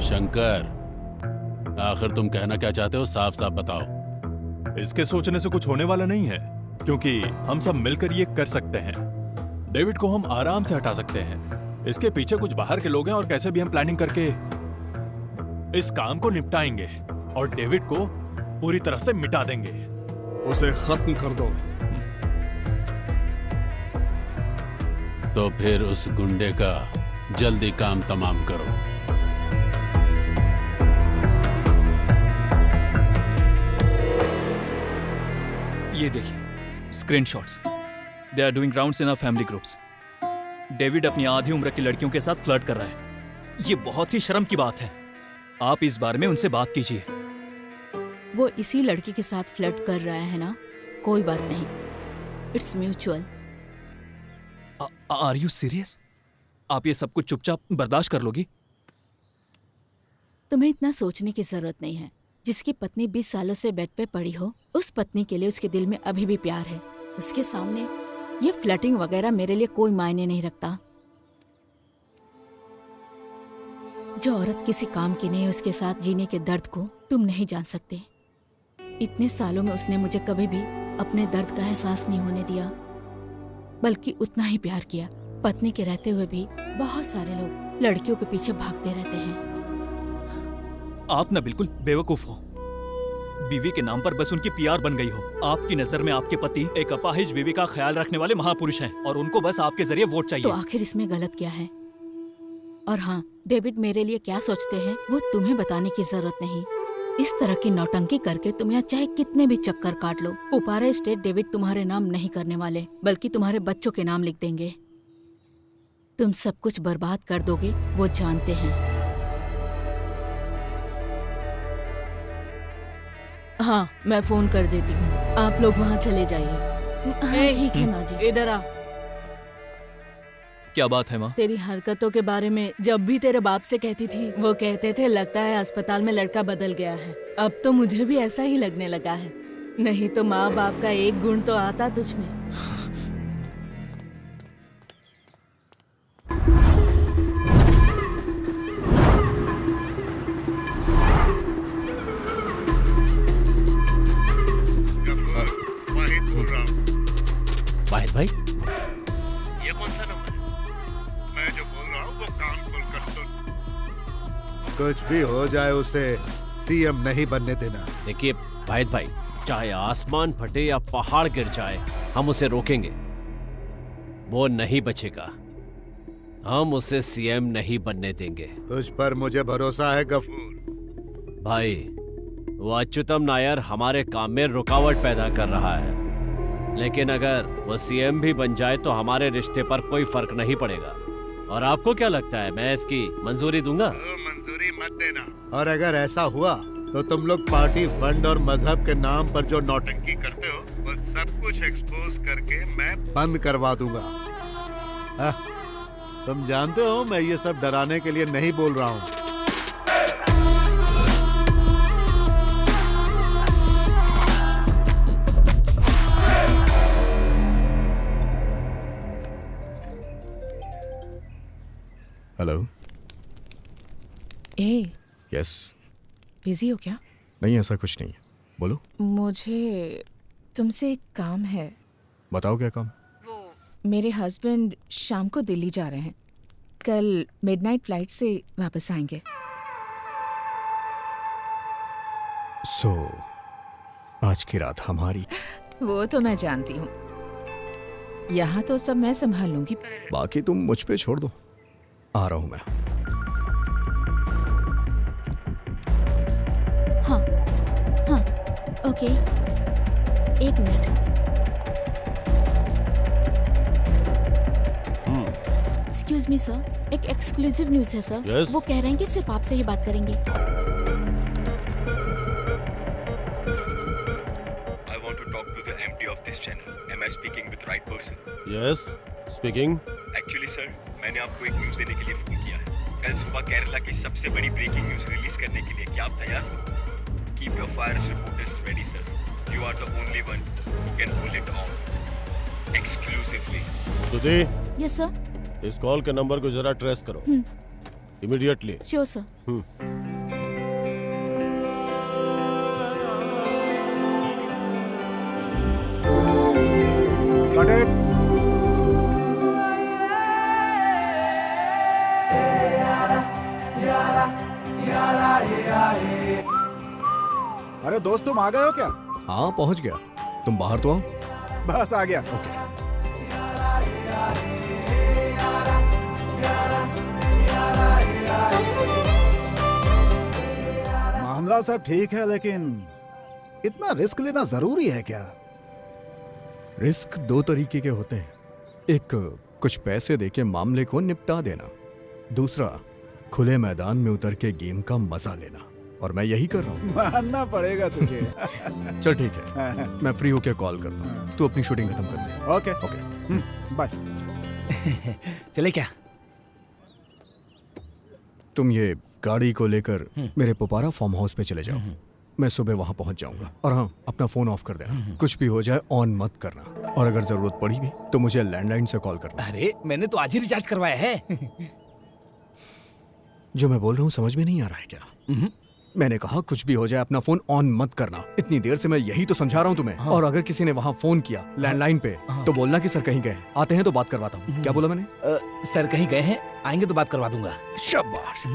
Speaker 8: शंकर, आखिर तुम कहना क्या चाहते हो? साफ साफ बताओ।
Speaker 5: इसके सोचने से कुछ होने वाला नहीं है, क्योंकि हम सब मिलकर ये कर सकते हैं। डेविड को हम आराम से हटा सकते हैं। इसके पीछे कुछ बाहर के लोग हैं और कैसे भी हम प्लानिंग करके इस काम को निपटाएंगे और डेविड को पूरी तरह से मिटा देंगे।
Speaker 4: उसे खत्म कर दो।
Speaker 8: तो फिर उस गुंडे का जल्दी काम तमाम करो।
Speaker 12: ये देखिए screenshots. They are doing rounds in our family groups. David अपनी आधी उम्र की लड़कियों के साथ फ्लर्ट कर रहा है। ये बहुत ही शर्म की बात है। आप इस बारे में उनसे बात कीजिए।
Speaker 6: वो इसी लड़की के साथ फ्लर्ट कर रहा है ना? कोई बात नहीं, it's mutual.
Speaker 12: Are you serious? आप ये सब कुछ चुपचाप बर्दाश्त कर लोगी?
Speaker 6: तुम्हें इतना सोचने की जरूरत नहीं है। जिसकी पत्नी 20 सालों से बेड पे पड़ी हो, उस पत्नी के लिए उसके दिल में अभी भी प्यार है। उसके सामने ये फ्लर्टिंग वगैरह मेरे लिए कोई मायने नहीं रखता। जो औरत किसी काम की नहीं, उसके साथ जीने के दर्द को तुम नहीं जान सकते। इतने सालों में उसने मुझे कभी भी अपने दर्द का एहसास नहीं होने दिया, बल्कि उतना ही प्यार किया। पत्नी के रहते हुए भी बहुत सारे लोग लड़कियों के पीछे भागते रहते हैं।
Speaker 12: आप ना बिल्कुल बेवकूफ हो। बीवी के नाम पर बस उनकी पीआर बन गई हो। आपकी नजर में आपके पति एक अपाहिज बीवी का ख्याल रखने वाले महापुरुष हैं और उनको बस आपके जरिए वोट चाहिए।
Speaker 6: तो आखिर इसमें गलत क्या है? और हाँ, डेविड मेरे लिए क्या सोचते हैं वो तुम्हें बताने की जरूरत नहीं। इस तरह की नौटंकी करके तुम यहाँ चाहे कितने भी चक्कर काट लो, पुपारा स्टेट डेविड तुम्हारे नाम नहीं करने वाले, बल्कि तुम्हारे बच्चों के नाम लिख देंगे। तुम सब कुछ बर्बाद कर दोगे, वो जानते हैं।
Speaker 13: हाँ, मैं फोन कर देती हूँ। आप लोग वहाँ चले जाइए। ठीक है माँ जी। इधर आ।
Speaker 12: क्या बात है माँ?
Speaker 13: तेरी हरकतों के बारे में जब भी तेरे बाप से कहती थी, वो कहते थे लगता है अस्पताल में लड़का बदल गया है। अब तो मुझे भी ऐसा ही लगने लगा है। नहीं तो माँ बाप का एक गुण तो आता तुझ में।
Speaker 3: वाहिद भाई,
Speaker 2: ये कौन सा नंबर है? मैं जो बोल रहा हूँ वो कान खोल कर सुन। कुछ भी हो जाए उसे सीएम नहीं बनने देना।
Speaker 3: देखिए वाहिद भाई, चाहे आसमान फटे या पहाड़ गिर जाए, हम उसे रोकेंगे। वो नहीं बचेगा। हम उसे सीएम नहीं बनने देंगे।
Speaker 2: तुझ पर मुझे भरोसा है गफूर।
Speaker 3: भाई, वो अच्युतम नायर हमारे काम में रुकावट पैदा कर रहा है, लेकिन अगर वो सीएम भी बन जाए तो हमारे रिश्ते पर कोई फर्क नहीं पड़ेगा। और आपको क्या लगता है मैं इसकी मंजूरी दूंगा?
Speaker 2: मंजूरी मत देना। और अगर ऐसा हुआ तो तुम लोग पार्टी फंड और मजहब के नाम पर जो नौटंकी करते हो, वो सब कुछ एक्सपोज करके मैं बंद करवा दूंगा। तुम जानते हो मैं ये सब डराने के लिए नहीं बोल रहा हूँ।
Speaker 1: हेलो। यस।
Speaker 13: बिजी हो क्या?
Speaker 1: नहीं, ऐसा कुछ नहीं है, बोलो।
Speaker 13: मुझे तुमसे एक काम है।
Speaker 1: बताओ क्या काम?
Speaker 13: मेरे हस्बैंड शाम को दिल्ली जा रहे हैं। कल मिडनाइट फ्लाइट से वापस आएंगे।
Speaker 1: सो आज की रात हमारी।
Speaker 13: वो तो मैं जानती हूँ। यहाँ तो सब मैं संभाल लूंगी, पर
Speaker 1: बाकी तुम मुझ पे छोड़ दो। आ रहा हूं मैं।
Speaker 6: हाँ हाँ ओके, एक मिनट। एक्सक्यूज मी सर, एक एक्सक्लूसिव न्यूज़ है सर।
Speaker 9: Yes?
Speaker 6: वो कह रहे हैं कि सिर्फ आपसे ही बात करेंगे।
Speaker 15: I want to talk to the MD of this channel. Am I speaking with right person?
Speaker 9: Yes speaking.
Speaker 15: Actually sir, मैंने आपको एक न्यूज़ देने के लिए फोन किया है। कल सुबह केरला की सबसे बड़ी ब्रेकिंग न्यूज़ रिलीज करने के लिए क्या आप तैयार हो? Keep your fires reporters ready sir. You are the only one who can pull it off. Exclusively.
Speaker 9: सुधी,
Speaker 6: यस सर।
Speaker 9: इस कॉल के नंबर को जरा ट्रेस करो इमीडिएटली।
Speaker 6: Sure sir.
Speaker 7: अरे दोस्त, तुम आ गए हो क्या?
Speaker 1: हाँ पहुंच गया। तुम बाहर तो आओ।
Speaker 7: बस आ गया।
Speaker 1: ओके।
Speaker 7: मामला सब ठीक है, लेकिन इतना रिस्क लेना जरूरी है क्या?
Speaker 1: रिस्क दो तरीके के होते हैं। एक कुछ पैसे देके मामले को निपटा देना, दूसरा खुले मैदान में उतर के गेम का मजा लेना, और मैं यही कर रहा हूँ।
Speaker 7: मानना पड़ेगा तुझे।
Speaker 1: चल ठीक है, मैं फ्री होके कॉल करता हूँ। तू अपनी शूटिंग खत्म कर दे।
Speaker 7: Okay
Speaker 1: okay
Speaker 7: bye.
Speaker 12: चले क्या?
Speaker 1: तुम ये गाड़ी को लेकर मेरे पोपारा फार्म हाउस पे चले जाओ। मैं सुबह वहां पहुंच जाऊंगा। और हाँ, अपना फोन ऑफ कर देना। कुछ भी हो जाए ऑन मत करना, और अगर जरूरत पड़ी भी तो मुझे लैंडलाइन से कॉल करना।
Speaker 12: अरे मैंने तो आज ही रिचार्ज करवाया है।
Speaker 1: जो मैं बोल रहा हूँ समझ में नहीं आ रहा है क्या? मैंने कहा कुछ भी हो जाए अपना फोन ऑन मत करना। इतनी देर से मैं यही तो समझा रहा हूँ तुम्हें। और अगर किसी ने वहाँ फोन किया लैंडलाइन पे तो बोलना कि सर कहीं गए, आते हैं तो बात करवाता हूँ। क्या बोला मैंने?
Speaker 12: सर कहीं गए हैं, आएंगे तो बात करवा दूंगा।
Speaker 1: शाबाश।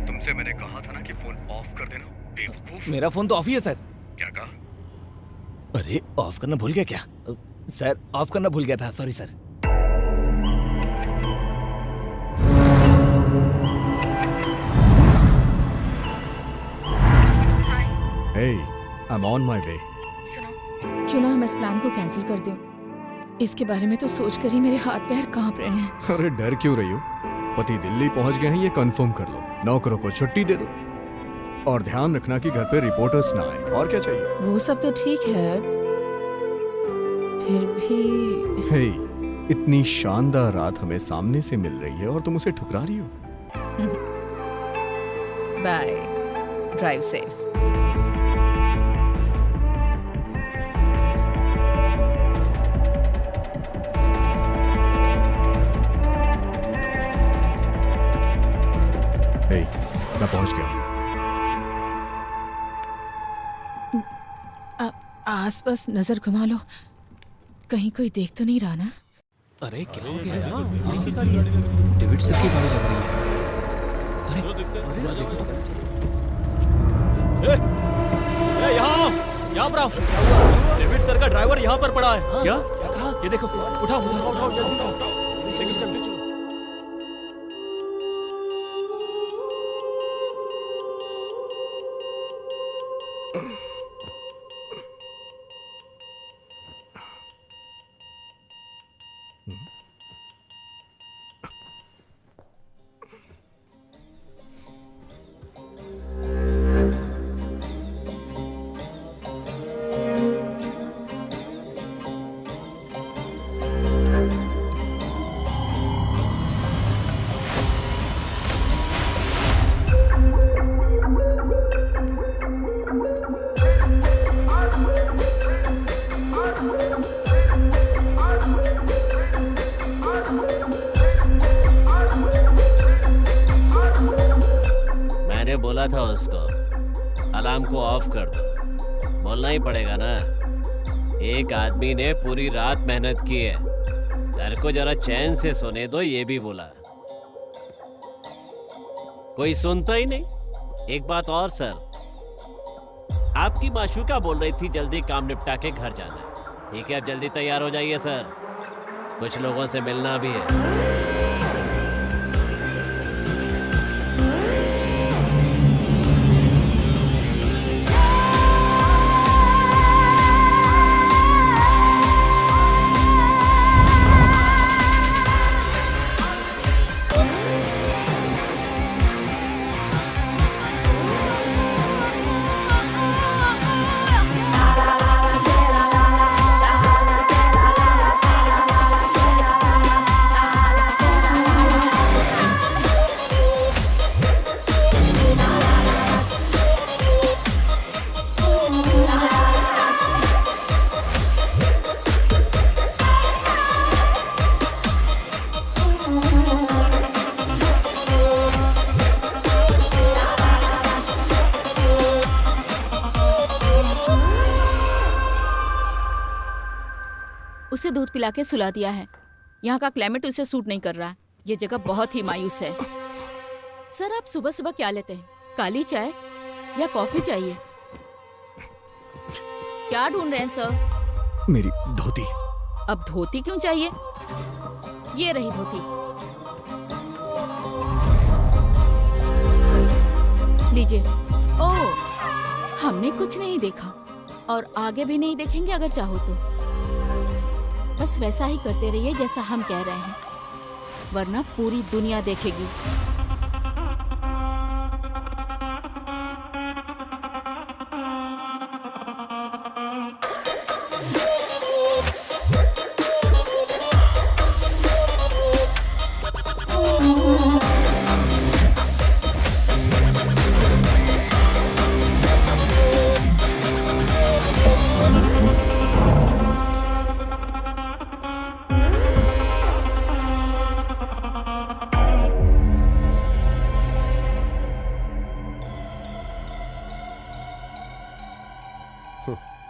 Speaker 15: तुमसे मैंने कहा था ना कि फोन ऑफ कर देना, बेवकूफ।
Speaker 12: मेरा फोन तो ऑफ ही है सर।
Speaker 15: क्या कहा?
Speaker 12: अरे ऑफ करना भूल गया क्या? सर ऑफ करना भूल गया था, sorry sir.
Speaker 1: Hey, I'm on my way.
Speaker 6: सुनो, क्यों ना हम इस प्लान को कैंसिल कर दें? इसके बारे में तो सोचकर ही मेरे हाथ पैर कांप रहे हैं।
Speaker 1: अरे डर क्यों रही हो? पति दिल्ली पहुंच गए हैं, ये कंफर्म कर लो। नौकरों को छुट्टी दे दो, और ध्यान रखना कि घर पे रिपोर्टर्स ना आए। और क्या चाहिए?
Speaker 6: वो सब तो ठीक है, फिर भी
Speaker 1: हे, इतनी शानदार रात हमें सामने से मिल रही है और तुम उसे ठुकरा रही हो।
Speaker 6: Bye, drive safe.
Speaker 1: हे, मैं पहुंच गया।
Speaker 6: आसपास नजर घुमा लो, कहीं कोई देख तो नहीं रहा ना?
Speaker 12: अरे क्या हो गया? डेविड सर की गाड़ी लग रही है। अरे जरा देखो तो।
Speaker 3: यहाँ पर आओ। डेविड सर का ड्राइवर यहाँ पर पड़ा है। क्या कहा? ये देखो, उठाओ उठाओ उठाओ जल्दी उठाओ। चलो। बोला था उसको अलार्म को ऑफ कर दो। बोलना ही पड़ेगा ना, एक आदमी ने पूरी रात मेहनत की है, सर को जरा चैन से सोने दो, ये भी बोला। कोई सुनता ही नहीं। एक बात और सर, आपकी माशूका बोल रही थी जल्दी काम निपटा के घर जाना है। ठीक है, अब जल्दी तैयार हो जाइए सर, कुछ लोगों से मिलना भी है।
Speaker 6: उसे दूध पिला के सुला दिया है। यहाँ का क्लाइमेट उसे सूट नहीं कर रहा है। ये जगह बहुत ही मायूस है। सर, आप सुबह सुबह क्या लेते हैं? काली चाय या कॉफी चाहिए? क्या ढूंढ रहे हैं सर?
Speaker 1: मेरी धोती।
Speaker 6: अब धोती क्यों चाहिए? ये रही धोती, लीजिए। ओह, हमने कुछ नहीं देखा और आगे भी नहीं देखेंगे अगर चाहो तो। बस वैसा ही करते रहिए जैसा हम कह रहे हैं, वरना पूरी दुनिया देखेगी।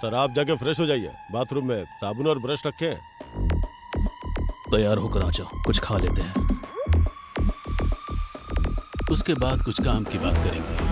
Speaker 9: सर, आप जाके फ्रेश हो जाइए। बाथरूम में साबुन और ब्रश रखे हैं।
Speaker 8: तैयार होकर आ जाओ, कुछ खा लेते हैं, उसके बाद कुछ काम की बात करेंगे।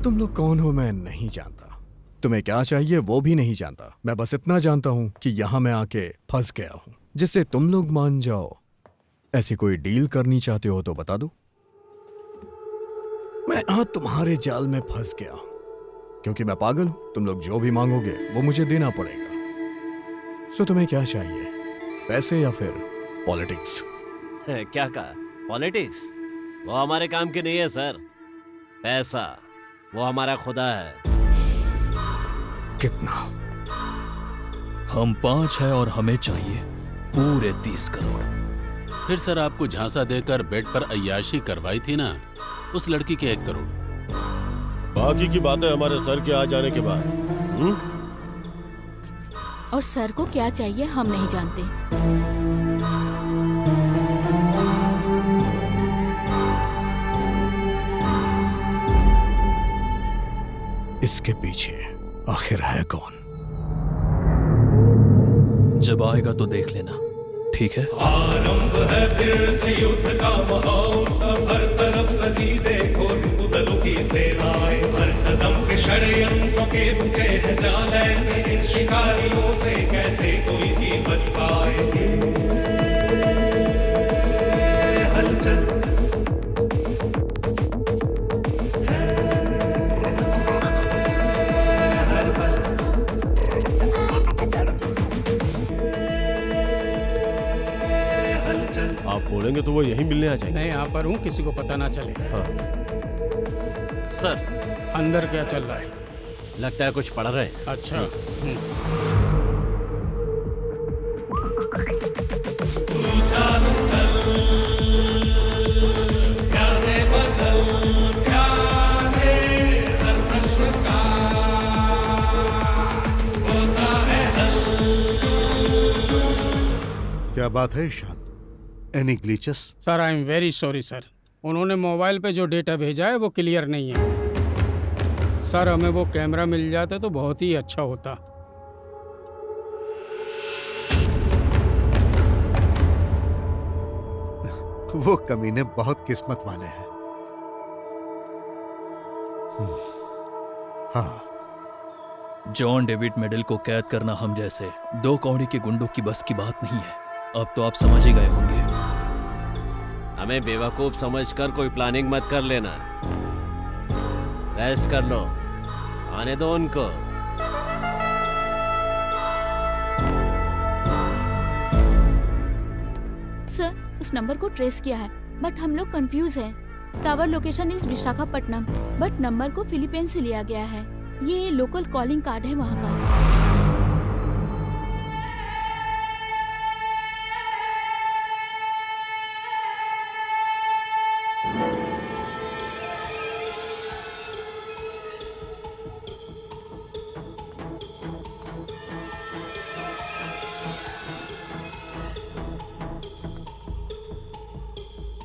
Speaker 1: तुम लोग कौन हो मैं नहीं जानता, तुम्हें क्या चाहिए वो भी नहीं जानता। मैं बस इतना जानता हूं कि यहां मैं आके फंस गया हूं, जिससे तुम लोग मान जाओ। ऐसी कोई डील करनी चाहते हो तो बता दो। मैं यहां तुम्हारे जाल में फंस गया हूं क्योंकि मैं पागल हूं। तुम लोग जो भी मांगोगे वो मुझे देना पड़ेगा। सो तुम्हें क्या चाहिए, पैसे या फिर पॉलिटिक्स?
Speaker 3: क्या कहा? पॉलिटिक्स? वो हमारे काम की नहीं है सर। पैसा वो हमारा खुदा है।
Speaker 1: कितना?
Speaker 12: हम 5 है और हमें चाहिए पूरे 30 करोड़।
Speaker 8: फिर सर आपको झांसा देकर बेड पर अय्याशी करवाई थी ना, उस लड़की के 1 करोड़।
Speaker 9: बाकी की बातें हमारे सर के आ जाने के बाद।
Speaker 6: और सर को क्या चाहिए हम नहीं जानते।
Speaker 1: इसके पीछे आखिर है कौन? जब आएगा तो देख लेना, ठीक है?
Speaker 16: आरंभ है फिर से युद्ध का महोत्सव, हर तरफ सजी देखो रुदलों की सेनाएं, हर कदम पे षड्यंत्रों के बुझे हैं जाल, ऐसे इन शिकारियों से कैसे कोई भी बच पाए। हलचल
Speaker 9: आप बोलेंगे तो वो यहीं मिलने आ जाएंगे।
Speaker 10: मैं यहाँ पर हूँ, किसी को पता ना चले।
Speaker 9: हाँ।
Speaker 3: सर,
Speaker 10: अंदर क्या चल रहा है?
Speaker 3: लगता है कुछ पढ़ रहे हैं।
Speaker 10: अच्छा।
Speaker 2: क्या बात है Ishaan? Any glitches?
Speaker 10: Sir I am very sorry sir, उन्होंने मोबाइल पे जो डेटा भेजा है वो क्लियर नहीं है। सर हमें वो कैमरा मिल जाता तो बहुत ही अच्छा होता।
Speaker 2: वो कमीने बहुत किस्मत वाले हैं। हाँ,
Speaker 1: जॉन डेविड मेडल को कैद करना हम जैसे दो कौड़ी के गुंडों की बस की बात नहीं है। अब तो आप समझ ही गए होंगे।
Speaker 3: हमें बेवकूफ समझकर कोई प्लानिंग मत कर लेना। रेस्ट कर लो, आने दो उनको।
Speaker 6: सर, उस नंबर को ट्रेस किया है, बट हम लोग कंफ्यूज हैं। Tower location is Visakhapatnam, but number को फिलीपींस से लिया गया है। ये लोकल कॉलिंग कार्ड है वहाँ का।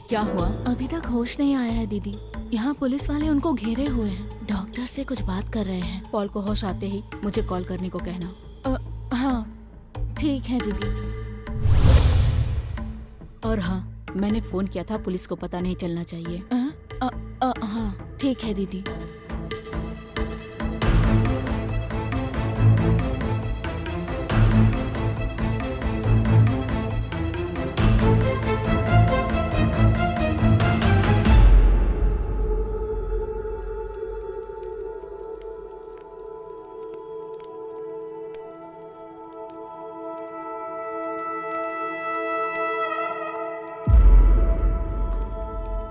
Speaker 6: क्या हुआ?
Speaker 13: अभी तक होश नहीं आया है दीदी। यहाँ पुलिस वाले उनको घेरे हुए हैं, डॉक्टर से कुछ बात कर रहे हैं।
Speaker 6: पॉल को होश आते ही मुझे कॉल करने को कहना।
Speaker 13: हाँ ठीक है दीदी।
Speaker 6: और हाँ, मैंने फोन किया था, पुलिस को पता नहीं चलना चाहिए।
Speaker 13: हाँ ठीक है दीदी।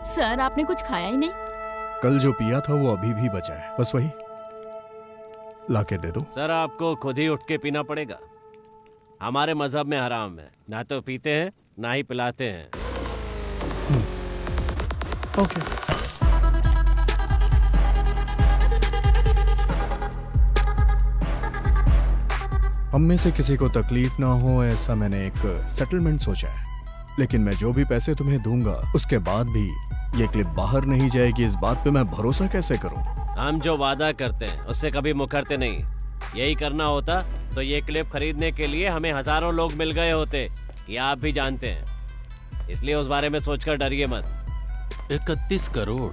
Speaker 6: सर, आपने कुछ खाया ही नहीं?
Speaker 1: कल जो पिया था वो अभी भी बचा है, बस वही लाके दे दो।
Speaker 3: सर, आपको खुद ही उठ के पीना पड़ेगा। हमारे मजहब में हराम है, ना तो पीते हैं ना ही पिलाते हैं।
Speaker 1: ओके। हम में से किसी को तकलीफ ना हो ऐसा मैंने एक सेटलमेंट सोचा है, लेकिन मैं जो भी पैसे तुम्हें दूंगा उसके बाद भी ये क्लिप बाहर नहीं जाएगी, इस बात पे मैं भरोसा कैसे करूं?
Speaker 3: हम जो वादा करते हैं उससे कभी मुकरते नहीं। यही करना होता तो ये क्लिप खरीदने के लिए हमें हजारों लोग मिल गए होते, ये आप भी जानते हैं। इसलिए उस बारे में सोचकर डरिए मत।
Speaker 8: 31 करोड़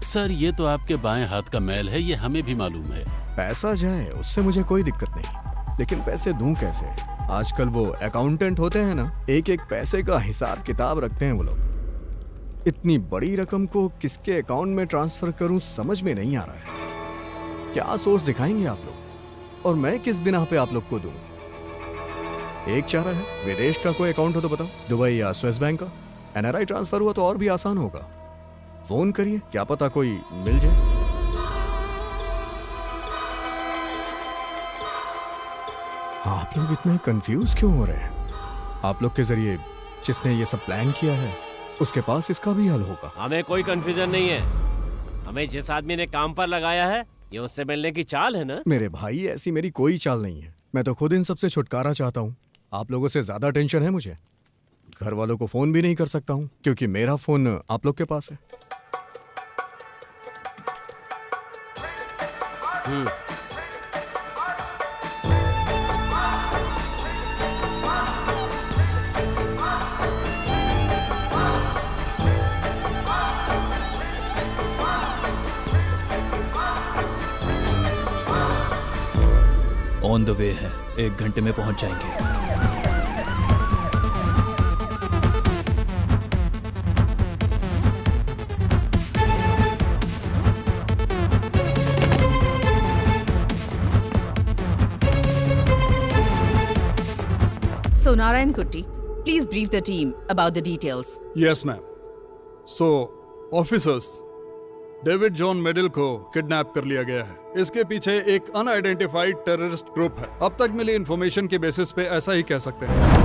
Speaker 8: सर, ये तो आपके बाएं हाथ का मैल है, ये हमें भी मालूम है।
Speaker 1: पैसा जाए उससे मुझे कोई दिक्कत नहीं, लेकिन पैसे दूं कैसे? आजकल वो अकाउंटेंट होते हैं ना, एक एक पैसे का हिसाब किताब रखते हैं वो लोग। इतनी बड़ी रकम को किसके अकाउंट में ट्रांसफर करूं समझ में नहीं आ रहा है। क्या सोच दिखाएंगे आप लोग, और मैं किस बिना पे आप लोग को दूं? एक चारा है, विदेश का कोई अकाउंट हो तो बताओ, दुबई या स्विस बैंक का। एनआरआई ट्रांसफर हुआ तो और भी आसान होगा। फोन करिए, क्या पता कोई मिल जाए। आप लोग इतना कंफ्यूज क्यों हो रहे हैं? आप लोग के जरिए जिसने ये सब प्लान किया है उसके पास इसका भी हल होगा।
Speaker 3: हमें कोई कंफ्यूजन नहीं है। हमें जिस आदमी ने काम पर लगाया है ये उससे मिलने की चाल है ना।
Speaker 1: मेरे भाई, ऐसी मेरी कोई चाल नहीं है। मैं तो खुद इन सबसे छुटकारा चाहता हूँ। आप लोगों से ज्यादा टेंशन है मुझे। घर वालों को फोन भी नहीं कर सकता हूँ क्योंकि मेरा फोन आप लोग के पास है।
Speaker 12: ऑन द वे है, 1 घंटे में पहुंच जाएंगे।
Speaker 6: So Narayan Kutti, please brief the team about the details.
Speaker 4: Yes ma'am. So officers, David John Medal को किडनैप कर लिया गया है। इसके पीछे एक अनआइडेंटिफाइड टेररिस्ट ग्रुप है। अब तक मिली इंफॉर्मेशन के बेसिस पे ऐसा ही कह सकते हैं।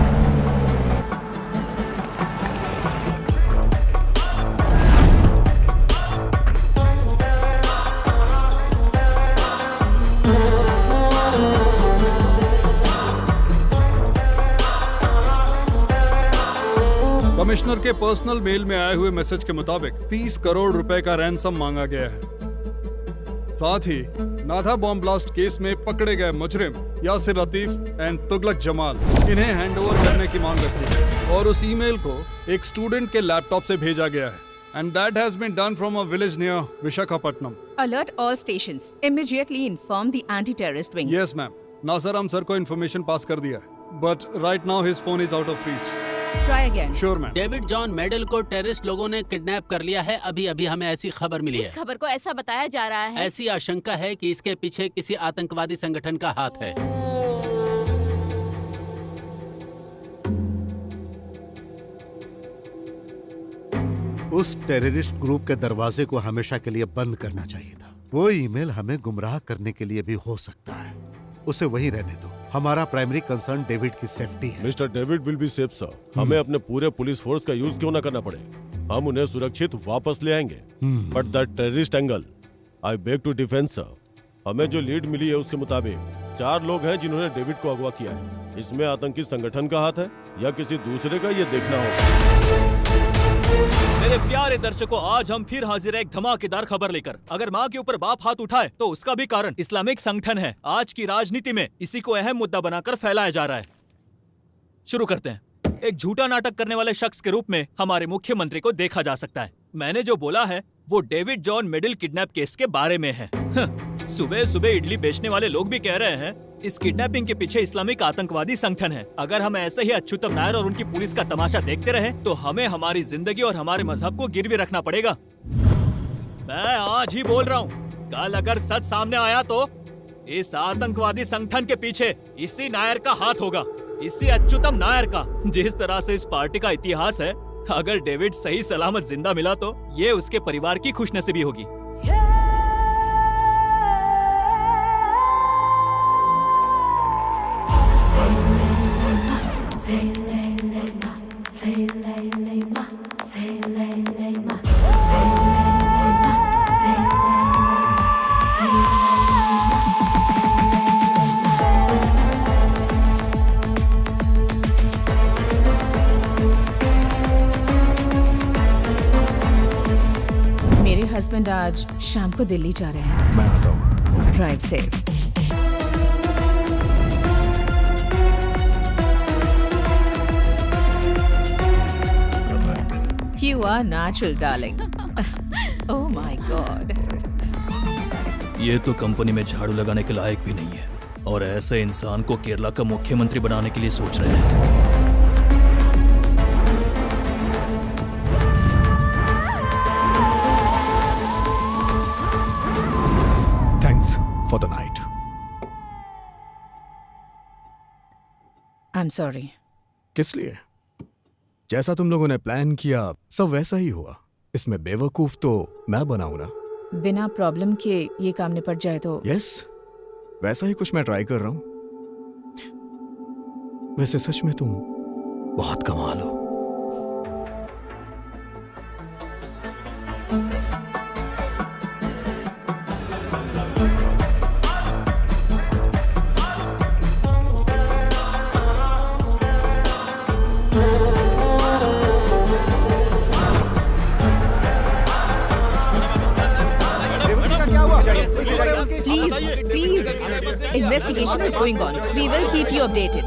Speaker 4: कमिश्नर के पर्सनल मेल में आए हुए मैसेज के मुताबिक 30 करोड़ रुपए का रैंसम मांगा गया है। साथ ही नाथा बॉम्ब ब्लास्ट केस में पकड़े गए मुजरिम यासिर लतीफ एंड तुगलक जमाल, इन्हें हैंडओवर करने की मांग रखी है और उस ईमेल को एक स्टूडेंट के लैपटॉप से भेजा गया है। And that has been done from a village near Visakhapatnam.
Speaker 6: Alert all stations. Immediately inform the anti-terrorist wing.
Speaker 4: Yes ma'am, Nasar sir को इन्फॉर्मेशन पास कर दिया है, but right now his phone is out of reach.
Speaker 6: Try again.
Speaker 4: Sure ma'am.
Speaker 8: David John Medal को terrorist लोगों ने kidnap कर लिया है। अभी अभी हमें ऐसी खबर मिली
Speaker 6: इस
Speaker 8: है।
Speaker 6: खबर को ऐसा बताया जा रहा है।
Speaker 8: ऐसी आशंका है कि इसके पीछे किसी आतंकवादी संगठन का हाथ है।
Speaker 2: उस टेररिस्ट ग्रुप के दरवाजे को हमेशा के लिए बंद करना चाहिए था। वो ईमेल हमें गुमराह करने के लिए भी हो सकता है, उसे वहीं रहने दो। हमारा प्राइमरी कंसर्न डेविड की सेफ्टी है।
Speaker 9: Mister David will be safe sir. हमें अपने पूरे पुलिस फोर्स का यूज क्यों ना करना पड़े, हम उन्हें सुरक्षित वापस ले आएंगे। But the terrorist angle I beg to defence sir. हमें जो लीड मिली है उसके मुताबिक 4 लोग हैं जिन्होंने डेविड को अगवा किया है। इसमें आतंकी संगठन का हाथ है या किसी दूसरे का, ये देखना होगा।
Speaker 17: मेरे प्यारे दर्शकों, आज हम फिर हाजिर है एक धमाकेदार खबर लेकर। अगर माँ के ऊपर बाप हाथ उठाए तो उसका भी कारण इस्लामिक संगठन है। आज की राजनीति में इसी को अहम मुद्दा बनाकर फैलाया जा रहा है। शुरू करते हैं। एक झूठा नाटक करने वाले शख्स के रूप में हमारे मुख्यमंत्री को देखा जा सकता है। मैंने जो बोला है वो David John middle kidnap case के बारे में है। सुबह सुबह इडली बेचने वाले लोग भी कह रहे हैं इस किडनैपिंग के पीछे इस्लामिक आतंकवादी संगठन है। अगर हम ऐसे ही अच्युतम नायर और उनकी पुलिस का तमाशा देखते रहे तो हमें हमारी जिंदगी और हमारे मजहब को गिरवी रखना पड़ेगा। मैं आज ही बोल रहा हूँ, कल अगर सच सामने आया तो इस आतंकवादी संगठन के पीछे इसी नायर का हाथ होगा, इसी अच्युतम नायर का। जिस तरह से इस पार्टी का इतिहास है, अगर डेविड सही सलामत जिंदा मिला तो ये उसके परिवार की खुशनसीबी होगी।
Speaker 6: मेरे हस्बैंड आज शाम को दिल्ली जा रहे हैं।
Speaker 1: मैं आता हूँ।
Speaker 6: Drive safe. You are natural, darling. Oh my God.
Speaker 12: ये तो कंपनी में झाड़ू लगाने के लायक भी नहीं है और ऐसे इंसान को केरला का मुख्यमंत्री बनाने के लिए सोच रहे हैं।
Speaker 1: Thanks for the night.
Speaker 6: I'm sorry.
Speaker 1: किस लिए? जैसा तुम लोगों ने प्लान किया सब वैसा ही हुआ। इसमें बेवकूफ तो मैं बनाऊं ना।
Speaker 6: बिना प्रॉब्लम के ये काम निपट जाए तो।
Speaker 1: यस, वैसा ही कुछ मैं ट्राई कर रहा हूं। वैसे सच में तुम बहुत कमाल हो।
Speaker 7: के
Speaker 6: please please investigation is going on, we will keep you updated.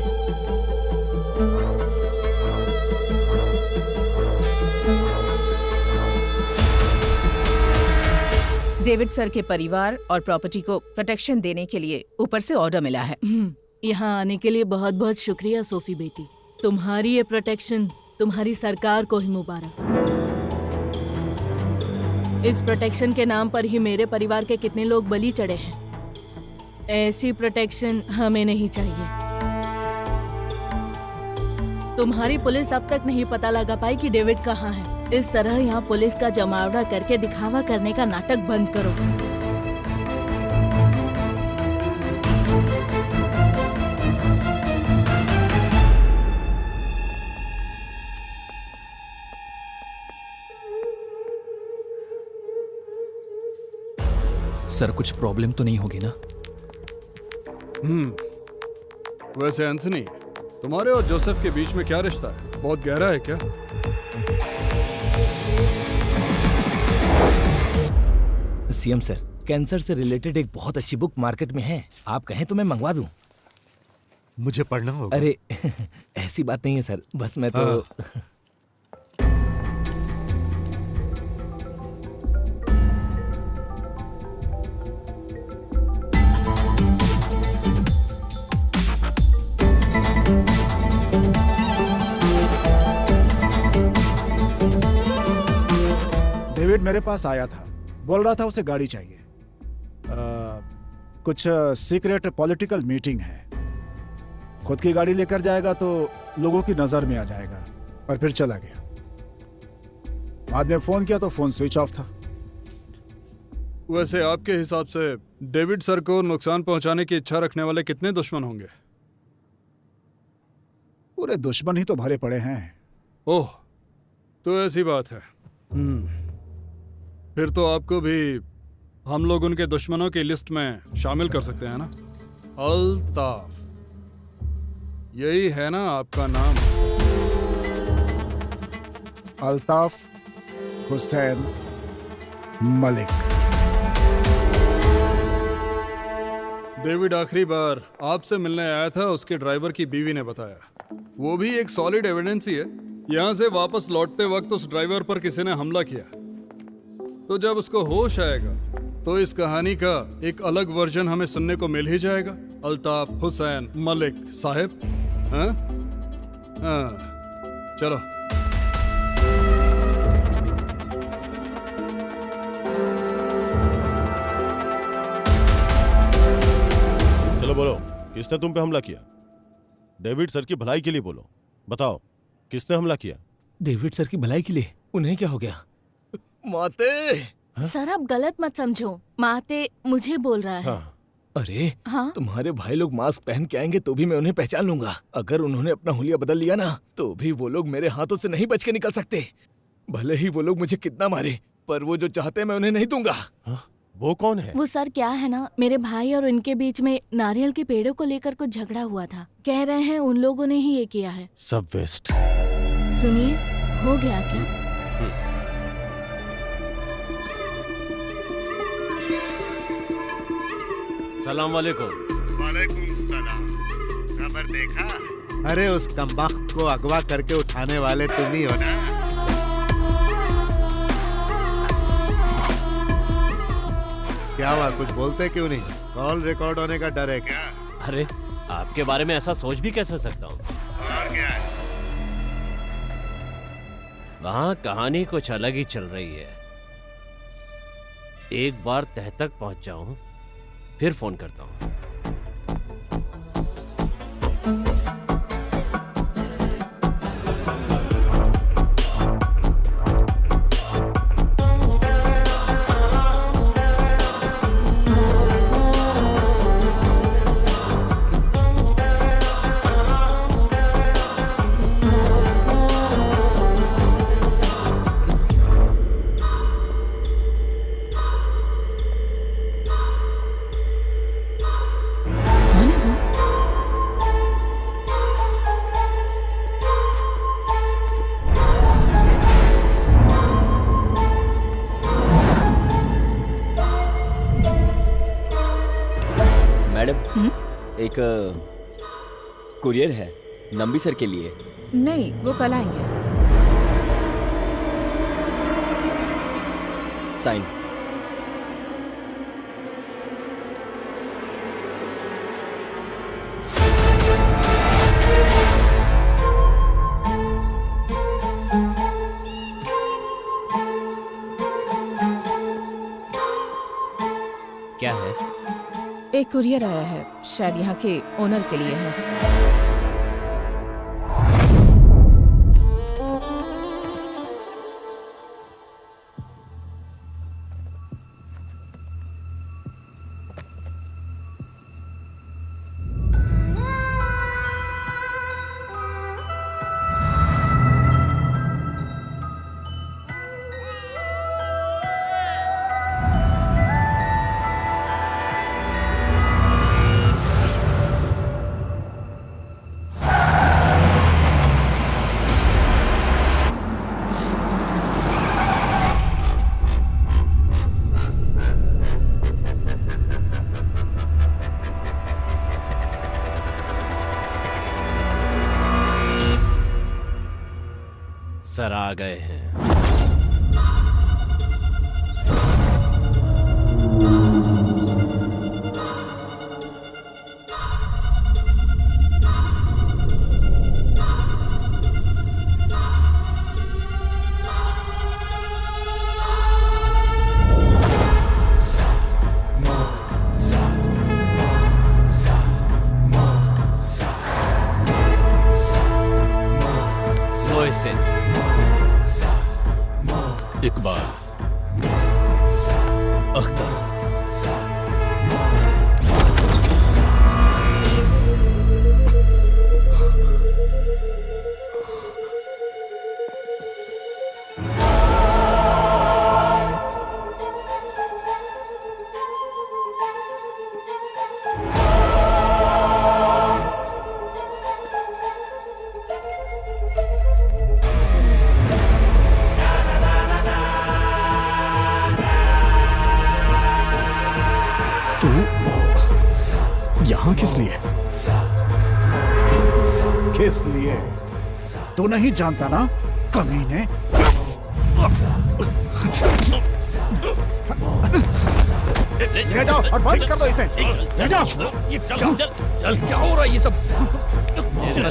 Speaker 6: David sir के परिवार और प्रॉपर्टी को प्रोटेक्शन देने के लिए ऊपर से ऑर्डर मिला है।
Speaker 13: यहाँ आने के लिए बहुत बहुत शुक्रिया सोफी बेटी। तुम्हारी ये प्रोटेक्शन तुम्हारी सरकार को ही मुबारक। इस प्रोटेक्शन के नाम पर ही मेरे परिवार के कितने लोग बलि चढ़े हैं। ऐसी प्रोटेक्शन हमें नहीं चाहिए। तुम्हारी पुलिस अब तक नहीं पता लगा पाई कि डेविड कहाँ है। इस तरह यहाँ पुलिस का जमावड़ा करके दिखावा करने का नाटक बंद करो।
Speaker 17: सर कुछ प्रॉब्लम तो नहीं होगी ना?
Speaker 4: वैसे एंथनी, तुम्हारे और जोसेफ के बीच में क्या रिश्ता है? बहुत गहरा है क्या?
Speaker 12: सीएम सर, कैंसर से रिलेटेड एक बहुत अच्छी बुक मार्केट में है, आप कहें तो मैं मंगवा दूं।
Speaker 2: मुझे पढ़ना होगा।
Speaker 12: अरे ऐसी बात नहीं है सर, बस मैं तो
Speaker 7: डेविड मेरे पास आया था, बोल रहा था उसे गाड़ी चाहिए। कुछ सीक्रेट पॉलिटिकल मीटिंग है। खुद की गाड़ी लेकर जाएगा तो लोगों की नजर में आ जाएगा, और फिर चला गया। बाद में फोन किया तो फोन स्विच ऑफ था।
Speaker 4: वैसे आपके हिसाब से डेविड सर को नुकसान पहुंचाने की इच्छा रखने वाले कितने दुश्मन होंगे?
Speaker 7: पूरे दुश्मन ही तो भरे पड़े हैं।
Speaker 4: ओह, तो ऐसी बात है। फिर तो आपको भी हम लोग उनके दुश्मनों की लिस्ट में शामिल कर सकते हैं ना? अल्ताफ, यही है ना आपका नाम?
Speaker 7: अल्ताफ हुसैन मलिक।
Speaker 4: डेविड आखिरी बार आपसे मिलने आया था, उसके ड्राइवर की बीवी ने बताया। वो भी एक सॉलिड एविडेंस ही है। यहाँ से वापस लौटते वक्त उस ड्राइवर पर किसी ने हमला किया, तो जब उसको होश आएगा तो इस कहानी का एक अलग वर्जन हमें सुनने को मिल ही जाएगा। अल्ताफ हुसैन मलिक साहब, हाँ? हाँ, चलो।
Speaker 9: चलो बोलो, किसने तुम पे हमला किया? डेविड सर की भलाई के लिए बोलो, बताओ किसने हमला किया?
Speaker 12: डेविड सर की भलाई के लिए? उन्हें क्या हो गया? माते!
Speaker 13: सर आप गलत मत समझो, माते मुझे बोल रहा है।
Speaker 12: हाँ। अरे
Speaker 13: हाँ?
Speaker 12: तुम्हारे भाई लोग मास्क पहन के आएंगे तो भी मैं उन्हें पहचान लूंगा। अगर उन्होंने अपना हुलिया बदल लिया ना, तो भी वो लोग मेरे हाथों से नहीं बच के निकल सकते। भले ही वो लोग मुझे कितना मारे, पर वो जो चाहते हैं मैं उन्हें नहीं दूंगा।
Speaker 9: वो कौन है?
Speaker 13: वो सर क्या है ना, मेरे भाई और उनके बीच में नारियल के पेड़ों को लेकर कुछ झगड़ा हुआ था। कह रहे हैं उन लोगों ने ही ये किया है।
Speaker 9: सब वेस्ट।
Speaker 13: सुनिए, हो गया क्या?
Speaker 3: सलाम वालेकुम।
Speaker 2: वालेकुम सलाम। खबर देखा? अरे उस कमबख्त को अगवा करके उठाने वाले तुम ही हो ना? क्या हुआ, कुछ बोलते क्यों नहीं? कॉल रिकॉर्ड होने का डर है क्या?
Speaker 3: अरे आपके बारे में ऐसा सोच भी कैसे सकता हूँ?
Speaker 2: और क्या है?
Speaker 3: वहाँ कहानी कुछ अलग ही चल रही है। एक बार तह तक पहुंच जाऊं, फिर फोन करता हूं।
Speaker 14: मैडम एक कुरियर है नंबी सर के लिए।
Speaker 6: नहीं, वो कल आएंगे।
Speaker 14: साइन।
Speaker 3: क्या है?
Speaker 6: एक कुरियर आया है, शायद यहाँ के ओनर के लिए है।
Speaker 3: सर आ गए हैं।
Speaker 8: इकबाल,
Speaker 12: अख्तर,
Speaker 1: यहाँ किस लिए?
Speaker 7: किस लिए तू नहीं जानता ना कमीने। ले जाओ और बंद कर दो इसे। ले जाओ।
Speaker 12: चल चल चल, क्या हो रहा है ये सब?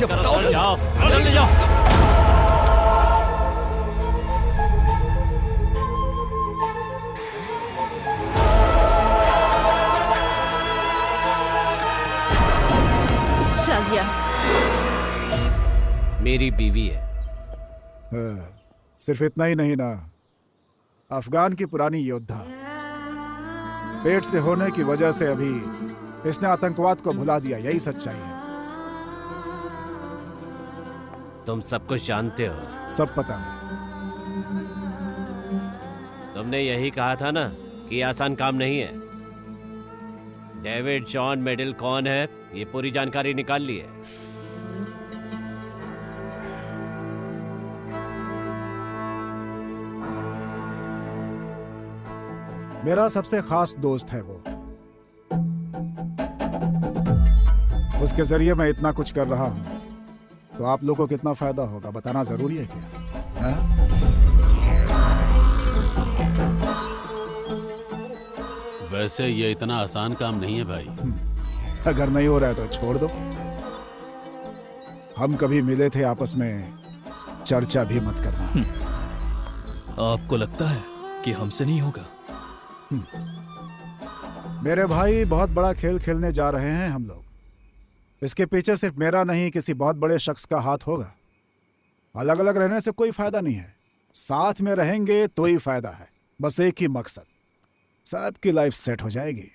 Speaker 3: बताओ, जाओ जल्दी जाओ।
Speaker 6: शाजिया
Speaker 3: मेरी बीवी है।
Speaker 7: सिर्फ इतना ही नहीं ना, अफगान की पुरानी योद्धा। पेट से होने की वजह से अभी इसने आतंकवाद को भुला दिया, यही सच्चाई है।
Speaker 3: तुम सब कुछ जानते हो।
Speaker 7: सब पता है।
Speaker 3: तुमने यही कहा था ना कि आसान काम नहीं है। डेविड जॉन मेडल कौन है, ये पूरी जानकारी निकाल ली है।
Speaker 7: मेरा सबसे खास दोस्त है वो। उसके जरिए मैं इतना कुछ कर रहा हूं, तो आप लोगों को कितना फायदा होगा बताना जरूरी है क्या? हा?
Speaker 8: वैसे ये इतना आसान काम नहीं है भाई।
Speaker 7: अगर नहीं हो रहा है तो छोड़ दो। हम कभी मिले थे आपस में, चर्चा भी मत करना।
Speaker 17: आपको लगता है कि हमसे नहीं होगा?
Speaker 7: मेरे भाई, बहुत बड़ा खेल खेलने जा रहे हैं हम लोग। इसके पीछे सिर्फ मेरा नहीं, किसी बहुत बड़े शख्स का हाथ होगा। अलग अलग रहने से कोई फायदा नहीं है, साथ में रहेंगे तो ही फायदा है। बस एक ही मकसद, सबकी लाइफ सेट हो जाएगी।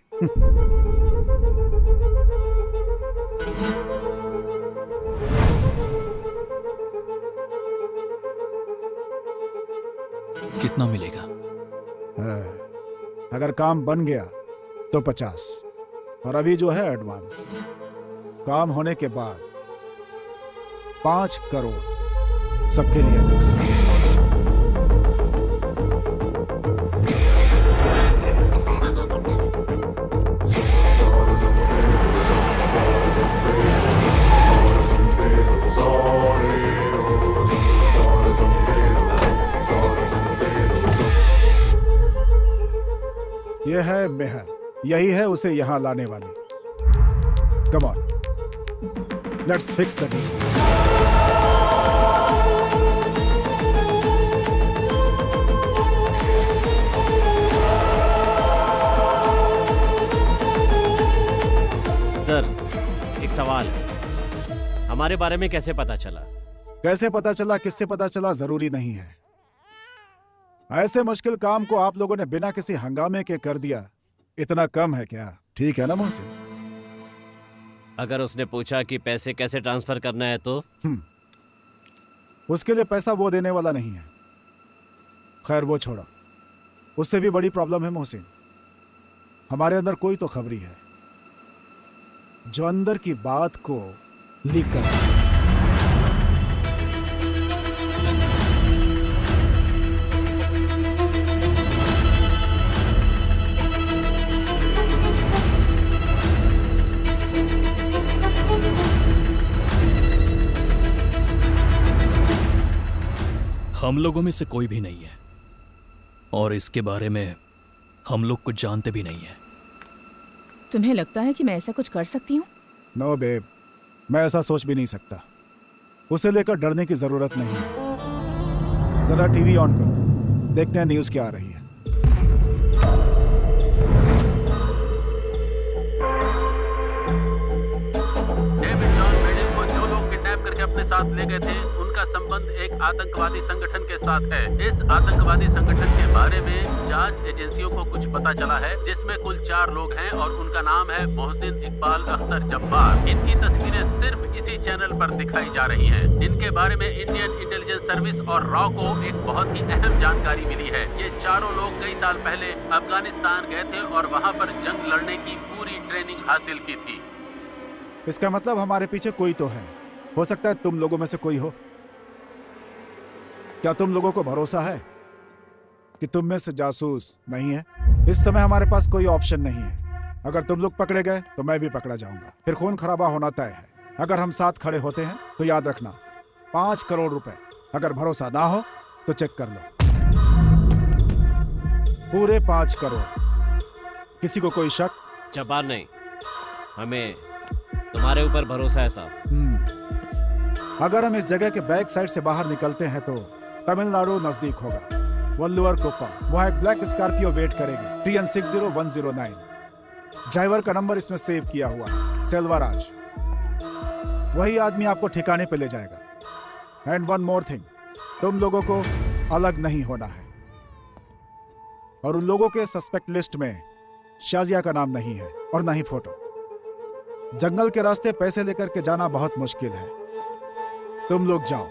Speaker 17: कितना मिलेगा?
Speaker 7: अगर काम बन गया तो 50, और अभी जो है एडवांस। काम होने के बाद 5 करोड़ सबके लिए अलग से। ये है मेहर, यही है उसे यहाँ लाने वाली। Come on, let's fix the deal.
Speaker 3: Sir, एक सवाल है, हमारे बारे में कैसे पता चला?
Speaker 7: कैसे पता चला, किससे पता चला, जरूरी नहीं है। ऐसे मुश्किल काम को आप लोगों ने बिना किसी हंगामे के कर दिया, इतना कम है क्या? ठीक है ना मोहसिन?
Speaker 3: अगर उसने पूछा कि पैसे कैसे ट्रांसफर करना है तो?
Speaker 7: उसके लिए पैसा वो देने वाला नहीं है। खैर वो छोड़ो, उससे भी बड़ी प्रॉब्लम है मोहसिन। हमारे अंदर कोई तो खबरी है जो अंदर की बात को लीक कर रहा है।
Speaker 17: हम लोगों में से कोई भी नहीं है और इसके बारे में हम लोग कुछ जानते भी नहीं है।
Speaker 6: तुम्हें लगता है कि मैं ऐसा कुछ कर सकती हूँ?
Speaker 7: नो बेब, मैं ऐसा सोच भी नहीं सकता। उसे लेकर डरने की जरूरत नहीं है। जरा टीवी ऑन करो, देखते हैं न्यूज़ क्या आ रही है।
Speaker 8: डेविड जॉन मेडिन को जो लोग किडनैप करके अपने साथ ले गए थे, उनका संबंध एक आतंकवादी संगठन के साथ है। इस आतंकवादी संगठन के बारे में जांच एजेंसियों को कुछ पता चला है, जिसमें कुल 4 लोग हैं और उनका नाम है मोहसिन इकबाल अख्तर जब्बार। इनकी तस्वीरें सिर्फ इसी चैनल पर दिखाई जा रही हैं। इनके बारे में इंडियन इंटेलिजेंस सर्विस और रॉ को एक बहुत ही अहम जानकारी मिली है। ये चारों लोग कई साल पहले अफगानिस्तान गए थे और वहाँ पर जंग लड़ने की पूरी ट्रेनिंग हासिल की थी।
Speaker 7: इसका मतलब हमारे पीछे कोई तो है। हो सकता है तुम लोगों में से कोई हो। क्या तुम लोगों को भरोसा है कि तुम में से जासूस नहीं है? इस समय हमारे पास कोई ऑप्शन नहीं है। अगर तुम लोग पकड़े गए तो मैं भी पकड़ा जाऊंगा, फिर खून खराबा होना तय है। अगर हम साथ खड़े होते हैं तो याद रखना, 5 करोड़ रुपए। अगर भरोसा ना हो तो चेक कर लो, पूरे 5 करोड़। किसी को कोई शक?
Speaker 3: जब्बार नहीं, हमें तुम्हारे ऊपर भरोसा है साहब।
Speaker 7: अगर हम इस जगह के बैक साइड से बाहर निकलते हैं तो तमिलनाडु नजदीक होगा, वल्लुवर कोप्पम। वहां एक ब्लैक स्कॉर्पियो वेट करेगी, TN 60109। ड्राइवर का नंबर इसमें सेव किया हुआ है, सेल्वाराज। वही आदमी आपको ठिकाने पे ले जाएगा। एंड वन मोर थिंग, तुम लोगों को अलग नहीं होना है। और उन लोगों के सस्पेक्ट लिस्ट में शाजिया का नाम नहीं है और ना ही फोटो। जंगल के रास्ते पैसे लेकर के जाना बहुत मुश्किल है। तुम लोग जाओ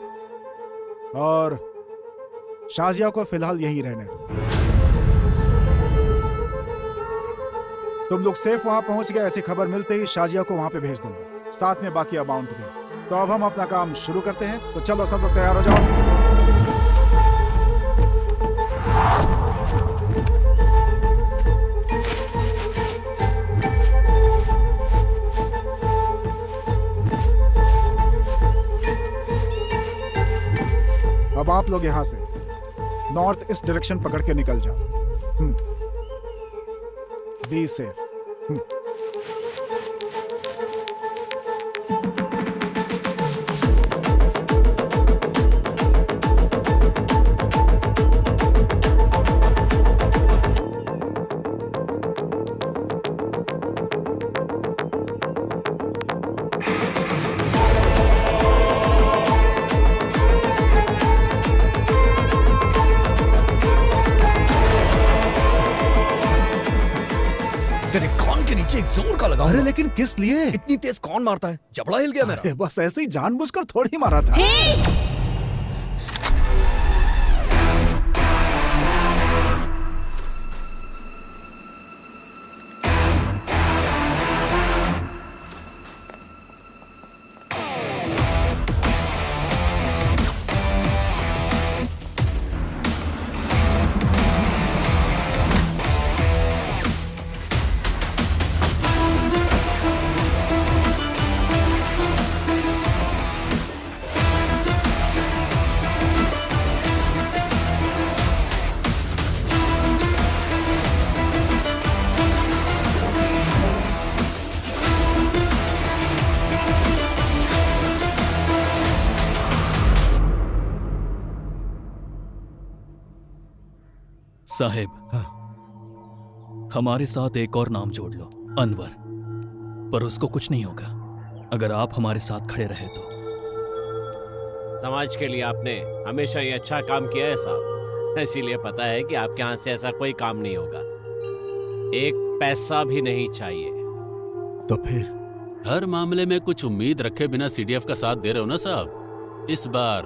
Speaker 7: और शाजिया को फिलहाल यहीं रहने दो। तुम लोग सेफ वहां पहुंच गए, ऐसी खबर मिलते ही शाजिया को वहां पे भेज दूंगा, साथ में बाकी अमाउंट भी। तो अब हम अपना काम शुरू करते हैं। तो चलो सब लोग तैयार हो जाओ। अब आप लोग यहां से नॉर्थ ईस्ट डायरेक्शन पकड़ के निकल जाओ। Be safe.
Speaker 12: तेरे कान के नीचे एक जोर का लगा।
Speaker 7: अरे लेकिन किस लिए?
Speaker 12: इतनी तेज कौन मारता है? जबड़ा हिल गया मेरा।
Speaker 7: बस ऐसे ही जानबूझकर थोड़ी मारा था।
Speaker 17: साहिब, हमारे साथ एक और नाम जोड़ लो, अनवर। पर उसको कुछ नहीं होगा अगर आप हमारे साथ खड़े रहे तो।
Speaker 3: समाज के लिए आपने हमेशा ये अच्छा काम किया है साहब, इसीलिए पता है कि आपके यहाँ से ऐसा कोई काम नहीं होगा। एक पैसा भी नहीं चाहिए।
Speaker 2: तो फिर
Speaker 8: हर मामले में कुछ उम्मीद रखे बिना सीडीएफ का साथ दे रहे हो ना साहब। इस बार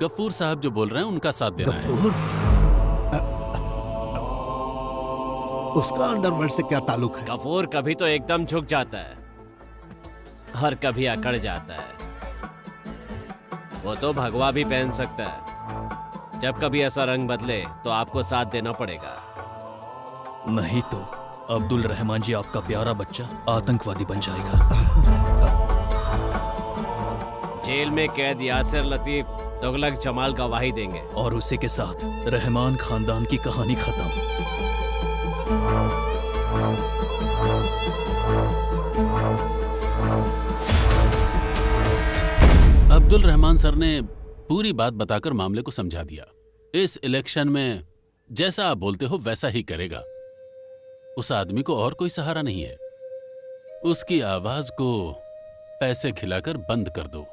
Speaker 8: गफूर साहब जो बोल रहे हैं उनका साथ देना है।
Speaker 2: उसका अंडरवर्ल्ड से क्या ताल्लुक है?
Speaker 3: गफूर कभी तो एकदम झुक जाता है और कभी अकड़ जाता है। वो तो भगवा भी पहन सकता है। जब कभी ऐसा रंग बदले तो आपको साथ देना पड़ेगा।
Speaker 17: नहीं तो अब्दुल रहमान जी आपका प्यारा बच्चा आतंकवादी बन जाएगा।
Speaker 3: जेल में कैद यासिर लतीफ तुगलक जमाल गवाही देंगे
Speaker 17: और उसी के साथ रहमान खानदान की कहानी खत्म।
Speaker 8: अब्दुल रहमान सर ने पूरी बात बताकर मामले को समझा दिया। इस इलेक्शन में जैसा आप बोलते हो वैसा ही करेगा। उस आदमी को और कोई सहारा नहीं है। उसकी आवाज को पैसे खिलाकर बंद कर दो।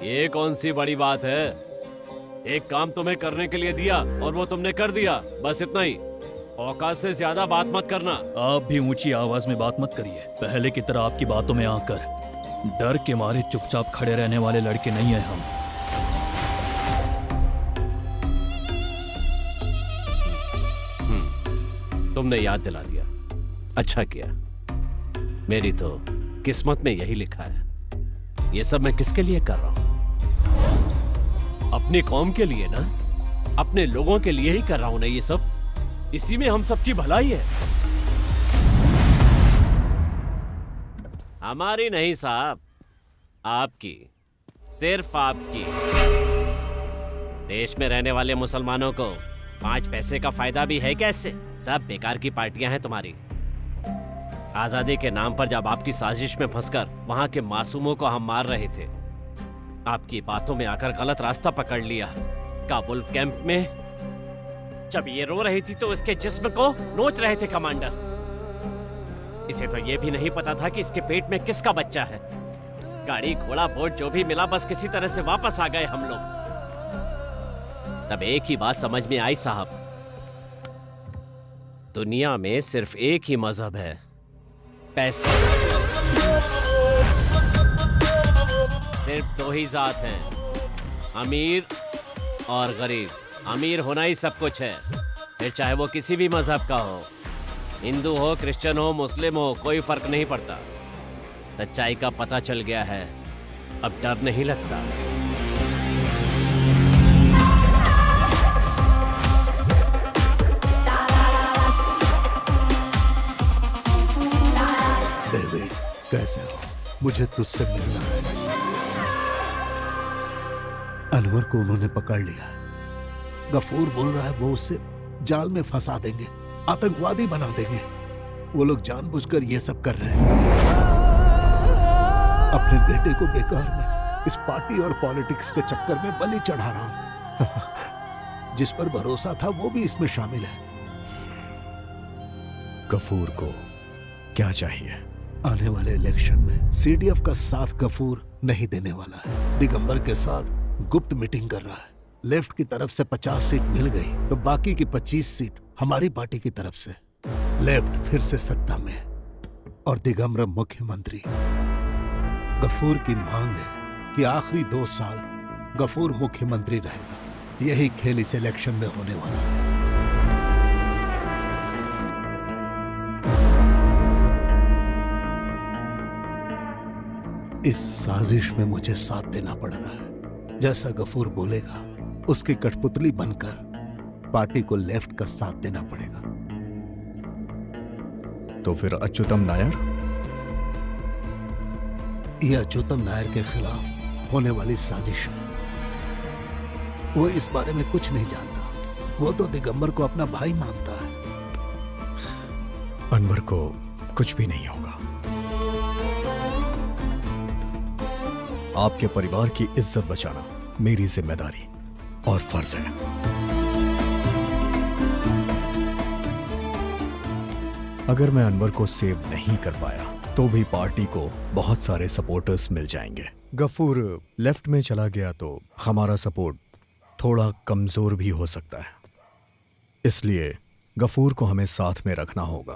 Speaker 3: ये कौन सी बड़ी बात है? एक काम तुम्हें करने के लिए दिया और वो तुमने कर दिया, बस इतना ही। औकात से ज्यादा बात मत करना।
Speaker 17: आप भी ऊंची आवाज में बात मत करिए। पहले की तरह आपकी बातों में आकर डर के मारे चुपचाप खड़े रहने वाले लड़के नहीं हैं हम।
Speaker 3: तुमने याद दिला दिया, अच्छा किया। मेरी तो किस्मत में यही लिखा है। ये सब मैं किसके लिए कर रहा हूं? अपनी कौम के लिए ना, अपने लोगों के लिए ही कर रहा हूं ना ये सब। इसी में हम सबकी भलाई है। हमारी नहीं साहब, आपकी, सिर्फ आपकी। देश में रहने वाले मुसलमानों को 5 पैसे का फायदा भी है कैसे? सब बेकार की पार्टियां हैं तुम्हारी। आजादी के नाम पर जब आपकी साजिश में फंसकर वहां के मासूमों को हम मार रहे थे, आपकी बातों में आकर गलत रास्ता पकड़ लिया। काबुल कैंप में जब ये रो रही थी तो इसके जिस्म को नोच रहे थे कमांडर। इसे तो ये भी नहीं पता था कि इसके पेट में किसका बच्चा है। गाड़ी घोड़ा बोट जो भी मिला, बस किसी तरह से वापस आ गए हम लोग। तब एक ही बात समझ में आई साहब, दुनिया में सिर्फ एक ही मजहब है, पैसे। सिर्फ 2 ही जात हैं, अमीर और गरीब। अमीर होना ही सब कुछ है, फिर चाहे वो किसी भी मजहब का हो, हिंदू हो, क्रिश्चियन हो, मुस्लिम हो, कोई फर्क नहीं पड़ता। सच्चाई का पता चल गया है, अब डर नहीं लगता।
Speaker 2: डेविड, कैसे हो? मुझे तुझसे मिलना है। अनवर को उन्होंने पकड़ लिया है। गफूर बोल रहा है वो उसे जाल में फंसा देंगे, आतंकवादी बना देंगे। वो लोग जानबूझकर ये सब कर रहे हैं। अपने बेटे को बेकार में इस पार्टी और पॉलिटिक्स के चक्कर में बलि चढ़ा रहा हूं। जिस पर भरोसा था वो भी इसमें शामिल है।
Speaker 1: गफूर को क्या चाहिए?
Speaker 2: आने वाले इलेक्शन में सीडीएफ का साथ गफूर नहीं देने वाला है। दिगंबर के साथ गुप्त मीटिंग कर रहा है। लेफ्ट की तरफ से 50 सीट मिल गई तो बाकी की 25 सीट हमारी पार्टी की तरफ से। लेफ्ट फिर से सत्ता में और दिगंबर मुख्यमंत्री। गफूर की मांग है कि आखिरी 2 साल गफूर मुख्यमंत्री रहेगा। यही खेल इस इलेक्शन में होने वाला है। इस साजिश में मुझे साथ देना पड़ रहा है। जैसा गफूर बोलेगा उसकी कठपुतली बनकर पार्टी को लेफ्ट का साथ देना पड़ेगा।
Speaker 1: तो फिर अच्युतम नायर?
Speaker 2: यह अच्युतम नायर के खिलाफ होने वाली साजिश है। वो इस बारे में कुछ नहीं जानता। वो तो दिगंबर को अपना भाई मानता है।
Speaker 1: अनवर को कुछ भी नहीं होगा। आपके परिवार की इज्जत बचाना मेरी जिम्मेदारी और फर्ज है। अगर मैं अनवर को सेव नहीं कर पाया तो भी पार्टी को बहुत सारे सपोर्टर्स मिल जाएंगे। गफूर लेफ्ट में चला गया तो हमारा सपोर्ट थोड़ा कमजोर भी हो सकता है, इसलिए गफूर को हमें साथ में रखना होगा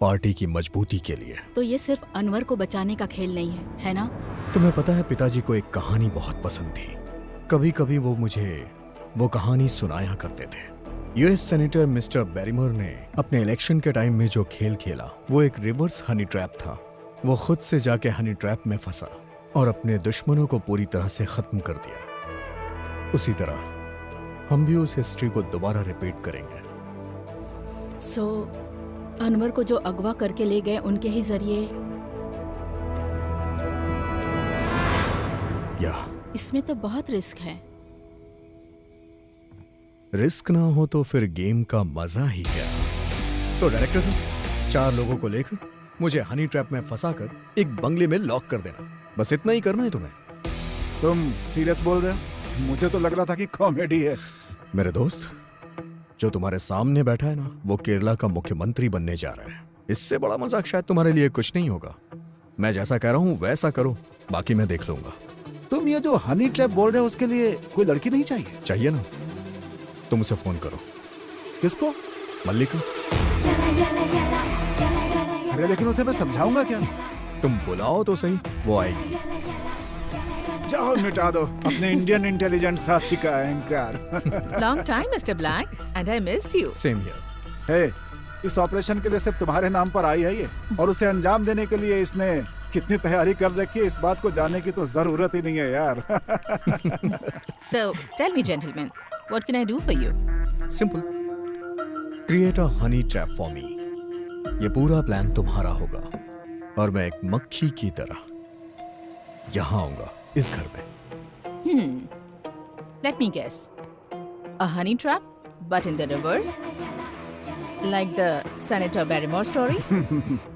Speaker 1: पार्टी की मजबूती के लिए।
Speaker 6: तो ये सिर्फ अनवर को बचाने का खेल नहीं है ना?
Speaker 1: तुम्हें पता है पिताजी को एक कहानी बहुत पसंद थी। कभी कभी वो मुझे वो कहानी सुनाया करते थे। यूएस सेनेटर मिस्टर बैरिमोर ने अपने इलेक्शन के टाइम में जो खेल खेला वो एक रिवर्स हनी ट्रैप था। वो खुद से जाके हनी ट्रैप में फंसा और अपने दुश्मनों को पूरी तरह से खत्म कर दिया। उसी तरह हम भी उस हिस्ट्री को दोबारा रिपीट करेंगे।
Speaker 6: सो अनवर को जो अगवा करके ले गए उनके ही जरिए
Speaker 1: या
Speaker 6: इसमें तो बहुत रिस्क है।
Speaker 1: रिस्क ना हो तो फिर गेम का मजा ही क्या। सो डायरेक्टर साहब, 4 लोगों को लेकर मुझे हनी ट्रैप में फंसाकर एक बंगले में लॉक कर देना, बस इतना ही करना है तुम्हें।
Speaker 7: तुम सीरियस बोल रहे हो? मुझे तो लग रहा था कि कॉमेडी है।
Speaker 1: मेरे दोस्त, जो तुम्हारे सामने बैठा है ना, वो केरला का मुख्यमंत्री बनने जा रहा है। इससे बड़ा मजाक शायद तुम्हारे लिए कुछ नहीं होगा। मैं जैसा कह रहा हूँ वैसा करो, बाकी मैं देख लूंगा।
Speaker 7: तुम ये जो हनी ट्रैप बोल रहे हो उसके लिए कोई लड़की नहीं चाहिए?
Speaker 1: चाहिए ना, तुम उसे फोन करो।
Speaker 7: किसको?
Speaker 1: मल्लिक को।
Speaker 7: अरे लेकिन उसे मैं समझाऊंगा क्या?
Speaker 1: तुम बुलाओ तो सही, वो आएगी।
Speaker 7: जाओ मिटा दो अपने इंडियन इंटेलिजेंस साथी का अहंकार।
Speaker 18: Long time Mister Black and I missed you.
Speaker 1: Same here.
Speaker 7: Hey, इस ऑपरेशन के लिए सिर्फ तुम्हारे नाम पर आई है ये, और उसे अंजाम देने के लिए इसने कितनी तैयारी कर रखी है इस बात को जानने की तो जरूरत ही नहीं है यार।
Speaker 18: So tell me gentlemen, what can I do for you?
Speaker 1: Simple, create a honey trap for me. ये पूरा प्लान तुम्हारा होगा और मैं एक मक्खी की तरह यहाँ आऊंगा इस घर में।
Speaker 18: Let me guess. A honey trap, but in the reverse? Like the Senator Barrymore story?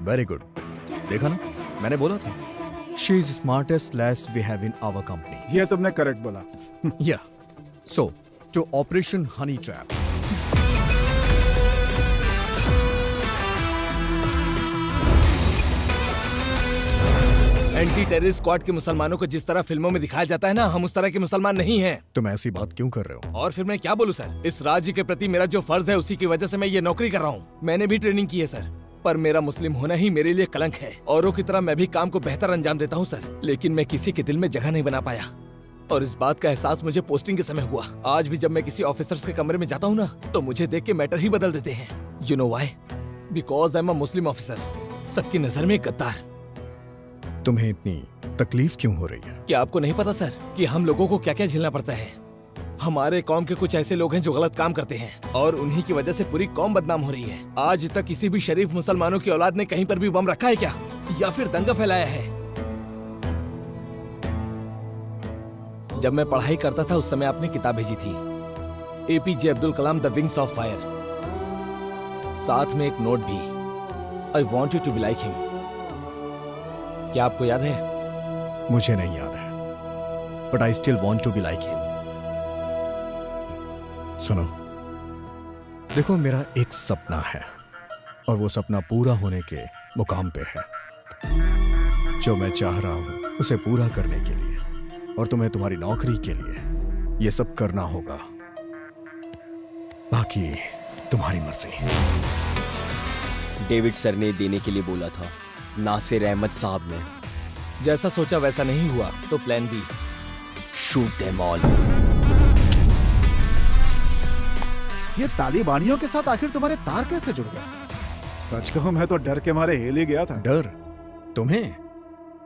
Speaker 1: Very good. देखा ना, मैंने बोला था। She is smartest lass we have in our company.
Speaker 7: ये तुमने करेक्ट बोला।
Speaker 1: Yeah. So, to Operation Honey Trap.
Speaker 12: Anti terrorist squad के मुसलमानों को जिस तरह फिल्मों में दिखाया जाता है ना, हम उस तरह के मुसलमान नहीं हैं।
Speaker 1: तुम ऐसी बात क्यों कर रहे हो?
Speaker 12: और फिर मैं क्या बोलूं सर? इस राज्य के प्रति मेरा जो फर्ज है उसी की वजह से मैं ये नौकरी कर रहा हूँ। मैंने भी ट्रेनिंग की है सर, पर मेरा मुस्लिम होना ही मेरे लिए कलंक है। औरों की तरह मैं भी काम को बेहतर अंजाम देता हूँ सर, लेकिन मैं किसी के दिल में जगह नहीं बना पाया। और इस बात का एहसास मुझे पोस्टिंग के समय हुआ। आज भी जब मैं किसी ऑफिसर्स के कमरे में जाता हूँ ना, तो मुझे देख के मैटर ही बदल देते हैं। You know why? Because I am a Muslim officer. सबकी नजर में गद्दार।
Speaker 1: तुम्हें इतनी तकलीफ क्यों हो रही है?
Speaker 12: क्या आपको नहीं पता सर कि हम लोगों को क्या क्या झेलना पड़ता है? हमारे कौम के कुछ ऐसे लोग हैं जो गलत काम करते हैं और उन्हीं की वजह से पूरी कौम बदनाम हो रही है। आज तक किसी भी शरीफ मुसलमानों की औलाद ने कहीं पर भी बम रखा है क्या, या फिर दंगा फैलाया है? जब मैं पढ़ाई करता था उस समय आपने किताब भेजी थी, APJ Abdul Kalam the wings of fire, साथ में एक नोट भी, I want you to be like him. क्या आपको याद है?
Speaker 1: मुझे नहीं याद है, but I still want to be like him. सुनो, देखो, मेरा एक सपना है और वो सपना पूरा होने के मुकाम पे है। जो मैं चाह रहा हूं उसे पूरा करने के लिए और तुम्हें तुम्हारी नौकरी के लिए ये सब करना होगा। बाकी तुम्हारी मर्जी।
Speaker 14: डेविड सर ने देने के लिए बोला था, नासिर अहमद साहब ने।
Speaker 12: जैसा सोचा वैसा नहीं हुआ तो plan B,
Speaker 14: shoot them all.
Speaker 7: ये तालिबानियों के साथ आखिर तुम्हारे तार कैसे जुड़ गए? सच कहूं मैं तो डर के मारे हिल ही गया था।
Speaker 1: डर? तुम्हें?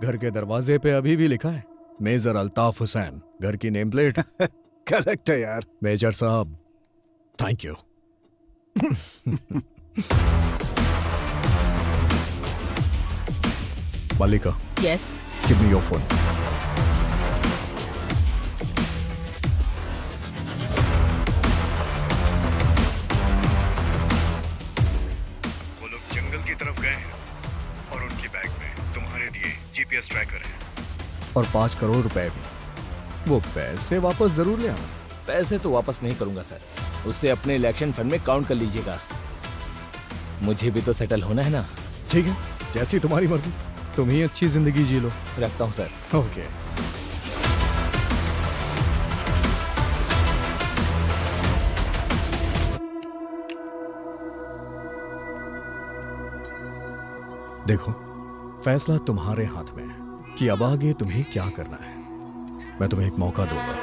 Speaker 1: घर के दरवाजे पे अभी भी लिखा है मेजर अल्ताफ हुसैन, घर की नेम प्लेट।
Speaker 7: करेक्ट है यार।
Speaker 1: मेजर साहब, thank you. Malika.
Speaker 18: Yes.
Speaker 1: Give me your phone.
Speaker 15: वो लोग जंगल की तरफ गए हैं और उनकी बैग में तुम्हारे दिए जीपीएस ट्रैकर है।
Speaker 1: और 5 करोड़ रुपए भी। वो पैसे वापस जरूर ले आना।
Speaker 12: पैसे तो वापस नहीं करूंगा सर, उसे अपने इलेक्शन फंड में काउंट कर लीजिएगा। मुझे भी तो सेटल होना है ना।
Speaker 1: ठीक है, जैसी तुम्हारी मर्जी, तुम ही अच्छी जिंदगी जी लो।
Speaker 12: रखता हूँ सर।
Speaker 1: ओके। देखो, फैसला तुम्हारे हाथ में है कि अब आगे तुम्हें क्या करना है। मैं तुम्हें एक मौका दूंगा।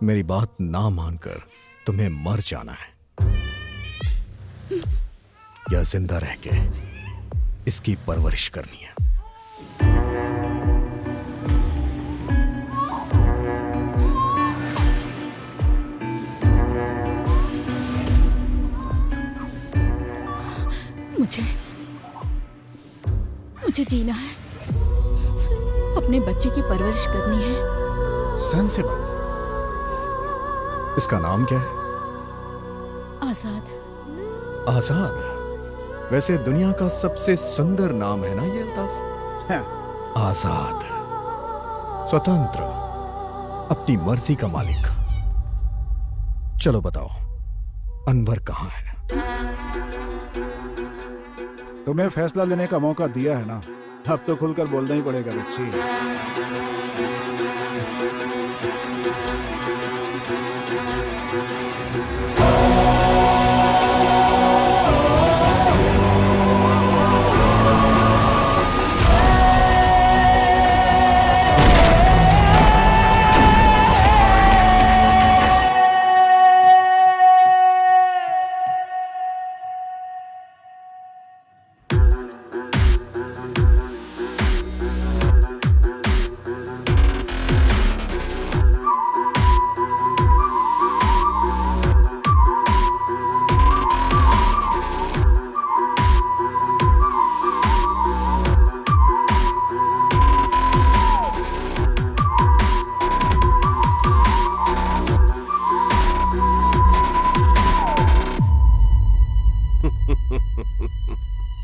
Speaker 1: मेरी बात ना मानकर तुम्हें मर जाना है या जिंदा रह के इसकी परवरिश करनी है।
Speaker 6: मुझे जीना है, अपने बच्चे की परवरिश करनी है।
Speaker 7: सेंसिबल।
Speaker 1: इसका नाम क्या है?
Speaker 6: आजाद।
Speaker 1: आजाद? वैसे दुनिया का सबसे सुंदर नाम है ना ये अल्ताफ। आजाद, स्वतंत्र, अपनी मर्जी का मालिक। चलो बताओ, अनवर कहाँ है?
Speaker 7: तुम्हें फैसला लेने का मौका दिया है ना, अब तो खुलकर बोलना ही पड़ेगा बच्ची।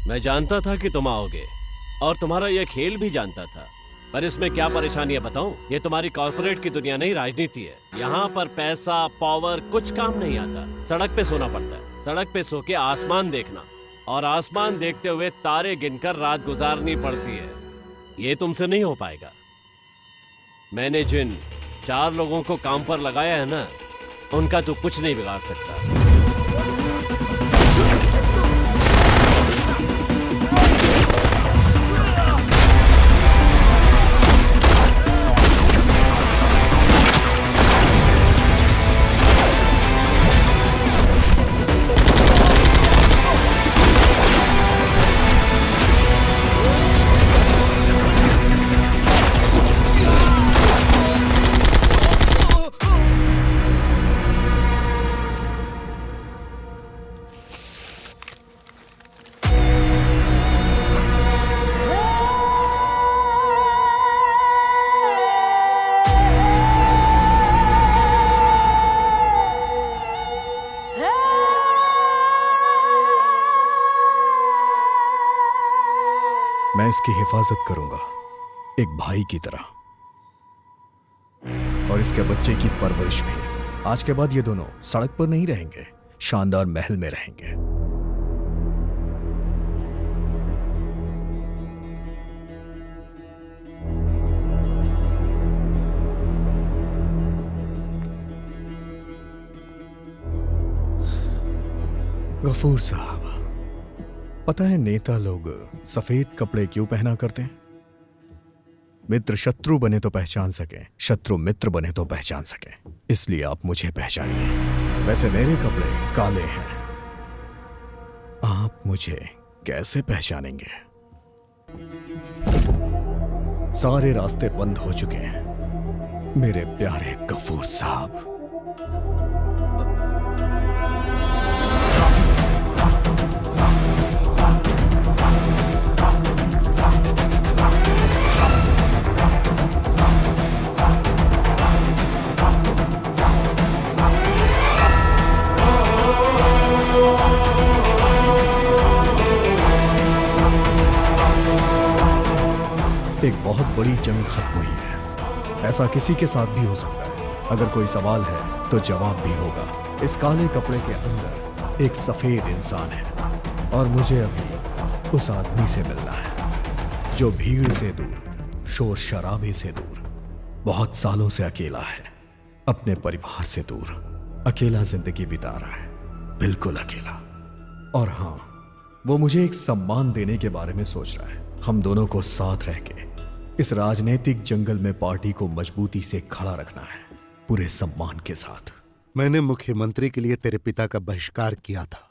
Speaker 3: मैं जानता था कि तुम आओगे और तुम्हारा यह खेल भी जानता था, पर इसमें क्या परेशानी है बताऊं? ये तुम्हारी कॉर्पोरेट की दुनिया नहीं, राजनीति है। यहाँ पर पैसा पावर कुछ काम नहीं आता। सड़क पे सोना पड़ता है, सड़क पे सो के आसमान देखना और आसमान देखते हुए तारे गिनकर रात गुजारनी पड़ती है। ये तुमसे नहीं हो पाएगा। मैंने जिन 4 लोगों को काम पर लगाया है ना, उनका तू कुछ नहीं बिगाड़ सकता।
Speaker 1: मैं इसकी हिफाजत करूंगा एक भाई की तरह, और इसके बच्चे की परवरिश भी। आज के बाद ये दोनों सड़क पर नहीं रहेंगे, शानदार महल में रहेंगे। गफूर साहब, पता है नेता लोग सफेद कपड़े क्यों पहना करते हैं? मित्र शत्रु बने तो पहचान सके, शत्रु मित्र बने तो पहचान सके। इसलिए आप मुझे पहचानिए। वैसे मेरे कपड़े काले हैं, आप मुझे कैसे पहचानेंगे? सारे रास्ते बंद हो चुके हैं मेरे प्यारे गफूर साहब। एक बहुत बड़ी जंग खत्म हुई है। ऐसा किसी के साथ भी हो सकता है। अगर कोई सवाल है तो जवाब भी होगा। इस काले कपड़े के अंदर एक सफेद इंसान है और मुझे अभी उस आदमी से मिलना है जो भीड़ से दूर, शोर शराबे से दूर, बहुत सालों से अकेला है, अपने परिवार से दूर, अकेला जिंदगी बिता रहा है, बिल्कुल अकेला। और हाँ, वो मुझे एक सम्मान देने के बारे में सोच रहा है। हम दोनों को साथ रह के इस राजनीतिक जंगल में पार्टी को मजबूती से खड़ा रखना है, पूरे सम्मान के साथ।
Speaker 2: मैंने मुख्यमंत्री के लिए तेरे पिता का बहिष्कार किया था,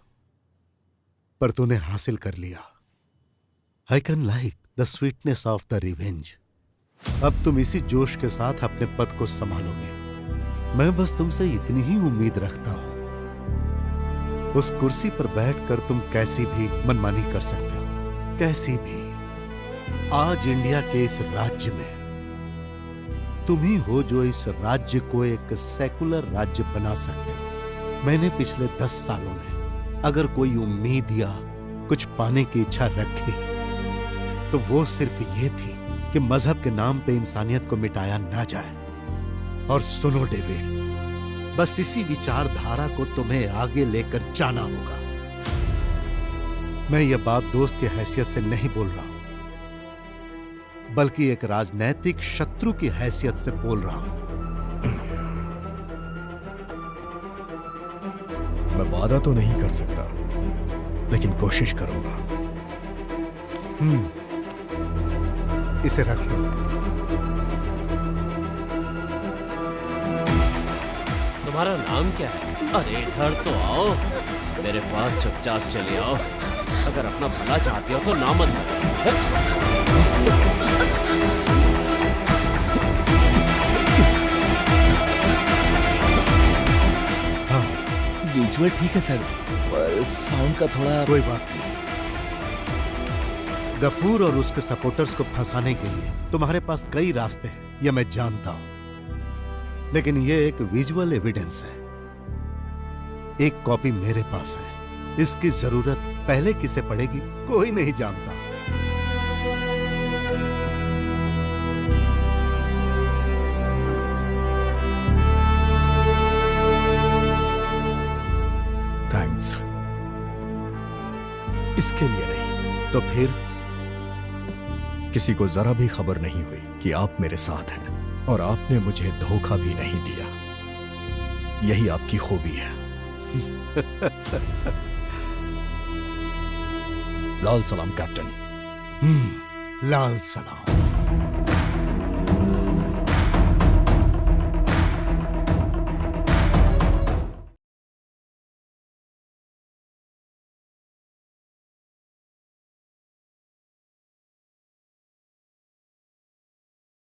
Speaker 2: पर तूने हासिल कर लिया। I can like the sweetness of the revenge. अब तुम इसी जोश के साथ अपने पद को संभालोगे। मैं बस तुमसे इतनी ही उम्मीद रखता हूं। उस कुर्सी पर बैठकर तुम कैसी भी मनमानी कर सकते हो, कैसी भी। आज इंडिया के इस राज्य में तुम ही हो जो इस राज्य को एक सेकुलर राज्य बना सकते हो। मैंने पिछले 10 सालों में अगर कोई उम्मीद या कुछ पाने की इच्छा रखी तो वो सिर्फ ये थी कि मजहब के नाम पे इंसानियत को मिटाया ना जाए। और सुनो डेविड, बस इसी विचारधारा को तुम्हें आगे लेकर जाना होगा। मैं ये बात दोस्त की हैसियत से नहीं बोल रहा हूं, बल्कि एक राजनैतिक शत्रु की हैसियत से बोल रहा हूं।
Speaker 1: मैं वादा तो नहीं कर सकता, लेकिन कोशिश करूंगा।
Speaker 2: इसे रख लो।
Speaker 3: तुम्हारा नाम क्या है? अरे इधर तो आओ, मेरे पास चुपचाप चले आओ। अगर अपना भला चाहती हो तो ना मत करो।
Speaker 12: विजुअल ठीक है सर, पर साउंड का थोड़ा।
Speaker 2: कोई बात नहीं। गफूर और उसके सपोर्टर्स को फंसाने के लिए तुम्हारे पास कई रास्ते हैं, यह मैं जानता हूं, लेकिन यह एक विजुअल एविडेंस है। एक कॉपी मेरे पास है। इसकी जरूरत पहले किसे पड़ेगी कोई नहीं जानता।
Speaker 1: थैंक्स। इसके लिए नहीं
Speaker 2: तो फिर
Speaker 1: किसी को जरा भी खबर नहीं हुई कि आप मेरे साथ हैं और आपने मुझे धोखा भी नहीं दिया। यही आपकी खूबी है।
Speaker 2: लाल सलाम कैप्टन। लाल सलाम।